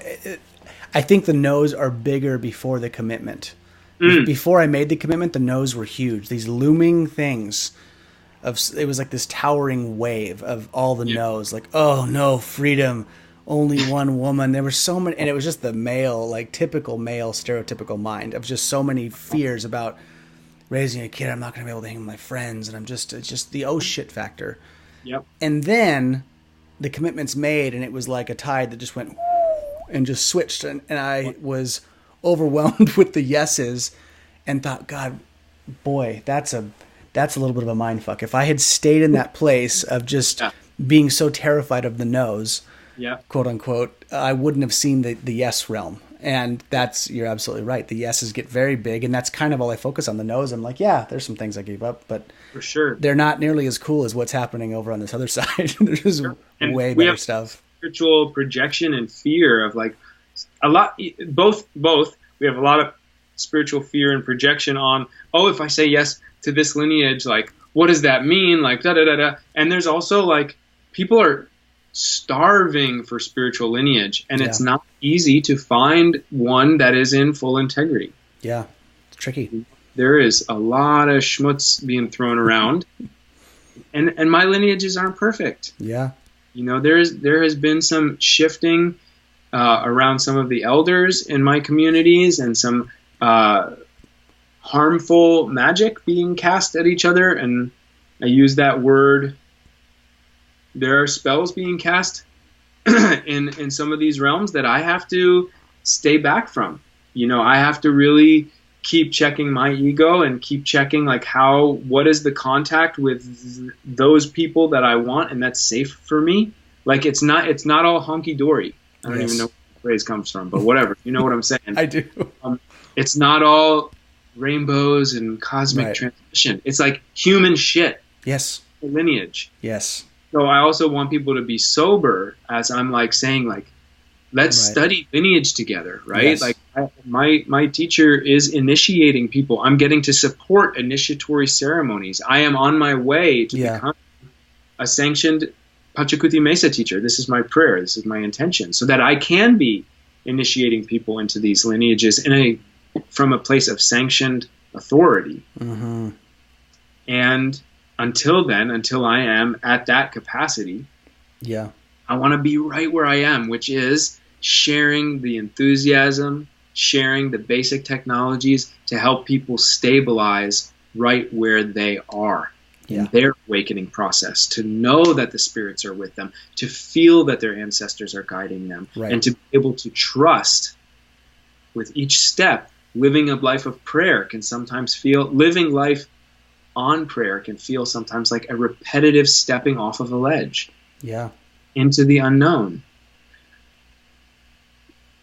I think the no's are bigger before the commitment. Before I made the commitment, the no's were huge. These looming things. It was like this towering wave of all the no's. Like, oh, no, freedom. Only one woman. There were so many, and it was just the male, like typical male, stereotypical mind of just so many fears about raising a kid. I'm not going to be able to hang with my friends, and it's just the oh shit factor. Yep. And then the commitment's made, and it was like a tide that just went and just switched, and I was overwhelmed with the yeses, and thought, God, boy, that's a little bit of a mind fuck. If I had stayed in that place of just being so terrified of the no's, quote unquote, I wouldn't have seen the yes realm. And you're absolutely right. The yeses get very big, and that's kind of all I focus on. The no's, I'm like, yeah, there's some things I gave up, but for sure, they're not nearly as cool as what's happening over on this other side. There's way better stuff. Spiritual projection and fear of like a lot, both. We have a lot of spiritual fear and projection on, if I say yes to this lineage, like, what does that mean? Like, da da da da. And there's also like, people are starving for spiritual lineage, and Yeah. it's not easy to find one that is in full integrity. Yeah, it's tricky. There is a lot of schmutz being thrown around, and my lineages aren't perfect. Yeah. You know, there has been some shifting around some of the elders in my communities, and some harmful magic being cast at each other, and I use that word. There are spells being cast in some of these realms that I have to stay back from. You know, I have to really keep checking my ego and keep checking like what is the contact with those people that I want and that's safe for me. Like it's not all hunky dory. I don't even know where the phrase comes from, but whatever. You know what I'm saying? I do. It's not all rainbows and cosmic transmission. It's like human shit. Yes. Lineage. Yes. So I also want people to be sober as I'm like saying like, let's study lineage together, right? Yes. Like my teacher is initiating people. I'm getting to support initiatory ceremonies. I am on my way to become a sanctioned Pachakuti Mesa teacher. This is my prayer. This is my intention, so that I can be initiating people into these lineages from a place of sanctioned authority. Mm-hmm. And until I am at that capacity, I want to be right where I am, which is sharing the enthusiasm, sharing the basic technologies to help people stabilize right where they are in their awakening process, to know that the spirits are with them, to feel that their ancestors are guiding them, and to be able to trust with each step. Living a life of prayer can sometimes feel, living life on prayer can feel sometimes like a repetitive stepping off of a ledge into the unknown.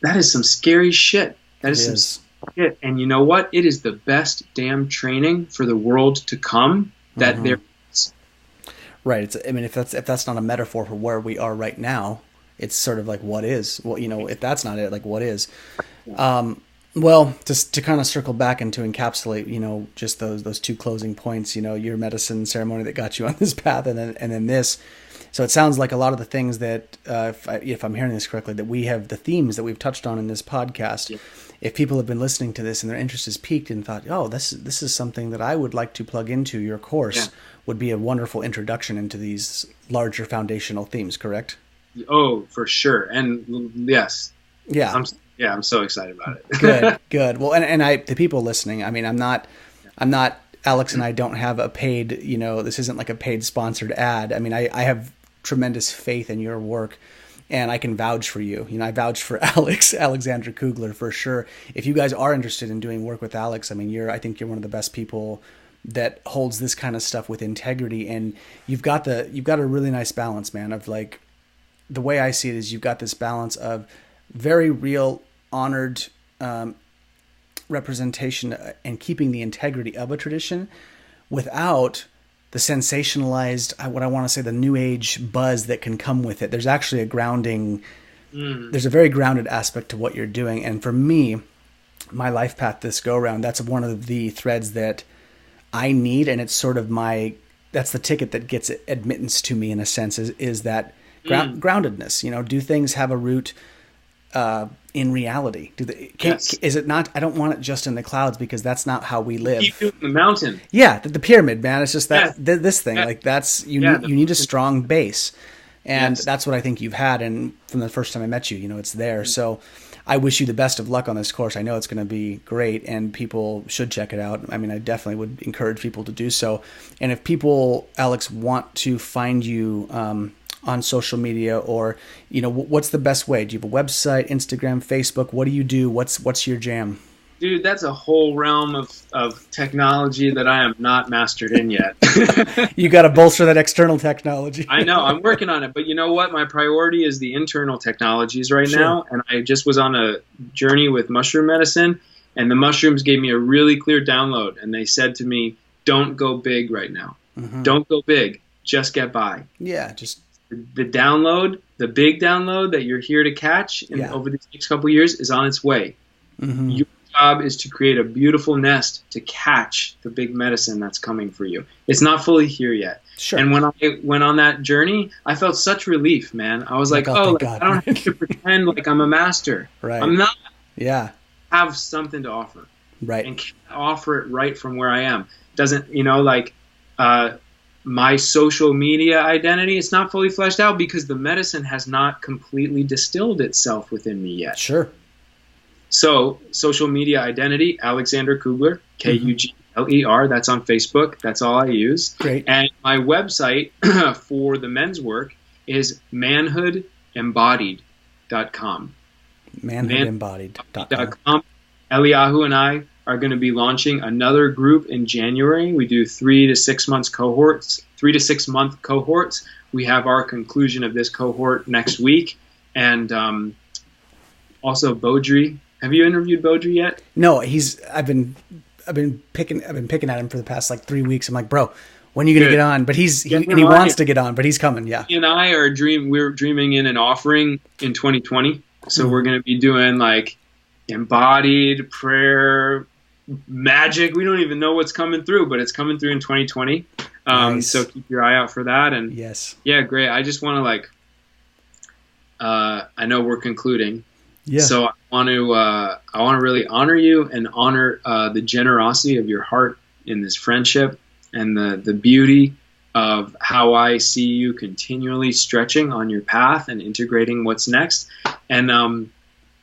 That is some scary shit. That is some shit. And you know what? It is the best damn training for the world to come that there is. Right. I mean, if that's not a metaphor for where we are right now, it's sort of like what is. Well, you know, if that's not it, like what is. Well, just to kind of circle back and to encapsulate, you know, just those two closing points, you know, your medicine ceremony that got you on this path, and then this. So it sounds like a lot of the things that, if I'm hearing this correctly, that we have the themes that we've touched on in this podcast. Yeah. If people have been listening to this and their interest is piqued and thought, oh, this is something that I would like to plug into, your course would be a wonderful introduction into these larger foundational themes, correct? Oh, for sure. And yes. Yeah. I'm so excited about it. Good. Well, and the people listening, I mean, I'm not, Alex and I don't have a paid, you know, this isn't like a paid sponsored ad. I mean, I have tremendous faith in your work, and I can vouch for you. You know, I vouch for Alexander Kugler for sure. If you guys are interested in doing work with Alex, I mean, I think you're one of the best people that holds this kind of stuff with integrity, and you've got a really nice balance, man, of like, the way I see it is you've got this balance of very real, honored representation and keeping the integrity of a tradition without the sensationalized, what I want to say, the new age buzz that can come with it. There's actually a grounding, there's a very grounded aspect to what you're doing. And for me, my life path this go around, that's one of the threads that I need. And it's sort of that's the ticket that gets admittance to me in a sense, is that groundedness. You know, do things have a root in reality? Is it not? I don't want it just in the clouds, because that's not how we live. Keep doing the mountain. Yeah, the pyramid, man. It's just that this thing, like that's you need a strong base, and that's what I think you've had. And from the first time I met you, you know, it's there. So I wish you the best of luck on this course. I know it's going to be great, and people should check it out. I mean, I definitely would encourage people to do so. And if people, Alex, want to find you on social media, or, you know, what's the best way? Do you have a website, Instagram, Facebook? What do you do? What's your jam? Dude, that's a whole realm of technology that I am not mastered in yet. You got to bolster that external technology. I know, I'm working on it, but you know what? My priority is the internal technologies right now, and I just was on a journey with mushroom medicine, and the mushrooms gave me a really clear download, and they said to me, don't go big right now. Mm-hmm. Don't go big. Just get by. Yeah, just... The download, the big download that you're here to catch over these next couple of years is on its way. Mm-hmm. Your job is to create a beautiful nest to catch the big medicine that's coming for you. It's not fully here yet. Sure. And when I went on that journey, I felt such relief, man. I was like, oh, I don't have to pretend like I'm a master. Right. I'm not. Yeah. I have something to offer. Right. And can offer it right from where I am. Doesn't, my social media identity, it's not fully fleshed out because the medicine has not completely distilled itself within me yet. Sure. So, social media identity, Alexander Kugler, Kugler, that's on Facebook. That's all I use. Great. And my website for the men's work is manhoodembodied.com. Manhoodembodied.com. Eliyahu and I are going to be launching another group in January. We do 3 to 6 month cohorts. We have our conclusion of this cohort next week. And also Baudry. Have you interviewed Baudry yet? No, I've been picking at him for the past like 3 weeks. I'm like, bro, when are you going to get on? But he wants to get on, but he's coming. Yeah. He and I we're dreaming in an offering in 2020. So we're going to be doing like embodied prayer, magic. We don't even know what's coming through, but it's coming through in 2020. Nice. So keep your eye out for that. And yes. Yeah, great. I just want to I know we're concluding. Yeah. So I want to really honor you and honor the generosity of your heart in this friendship and the beauty of how I see you continually stretching on your path and integrating what's next. And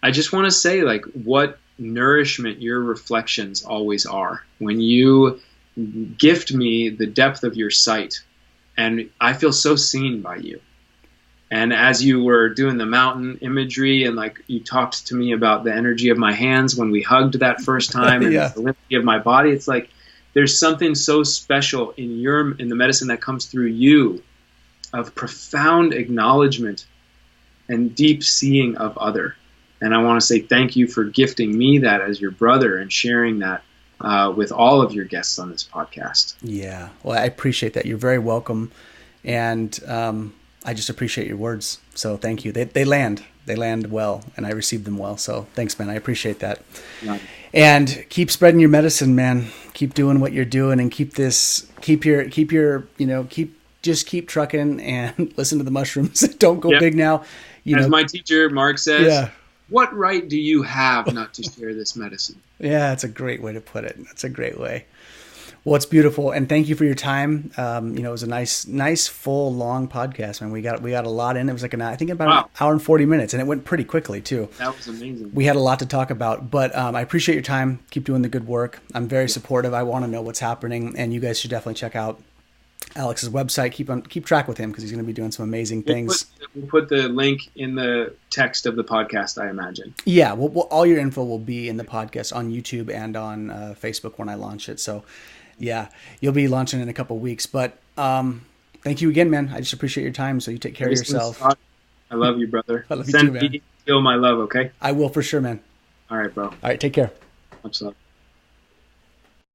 I just want to say what nourishment your reflections always are when you gift me the depth of your sight. And I feel so seen by you. And as you were doing the mountain imagery and you talked to me about the energy of my hands when we hugged that first time and yeah. the limping of my body, it's like there's something so special in the medicine that comes through you of profound acknowledgement and deep seeing of other. And I want to say thank you for gifting me that as your brother and sharing that with all of your guests on this podcast. Yeah. Well, I appreciate that. You're very welcome. And I just appreciate your words. So thank you. They land well, and I receive them well. So thanks, man. I appreciate that. Yeah. And keep spreading your medicine, man. Keep doing what you're doing, and keep trucking and listen to the mushrooms. Don't go big now. As my teacher, Mark, says, yeah. What right do you have not to share this medicine? Yeah, that's a great way to put it. That's a great way. Well, it's beautiful, and thank you for your time. It was a nice, full, long podcast, man. We got a lot in. It was like an hour and 40 minutes, and it went pretty quickly too. That was amazing. We had a lot to talk about, but I appreciate your time. Keep doing the good work. I'm very supportive. I want to know what's happening, and you guys should definitely check out Alex's website. Keep track with him because he's going to be doing some amazing things. We'll put the link in the text of the podcast, I imagine. Yeah, all your info will be in the podcast on YouTube and on Facebook when I launch it. So. Yeah, you'll be launching in a couple of weeks, but thank you again, man. I just appreciate your time. So you take care of yourself. I love you, brother. I love you too, man. Feel my love, okay? I will for sure, man. All right, bro. All right, take care. Absolutely.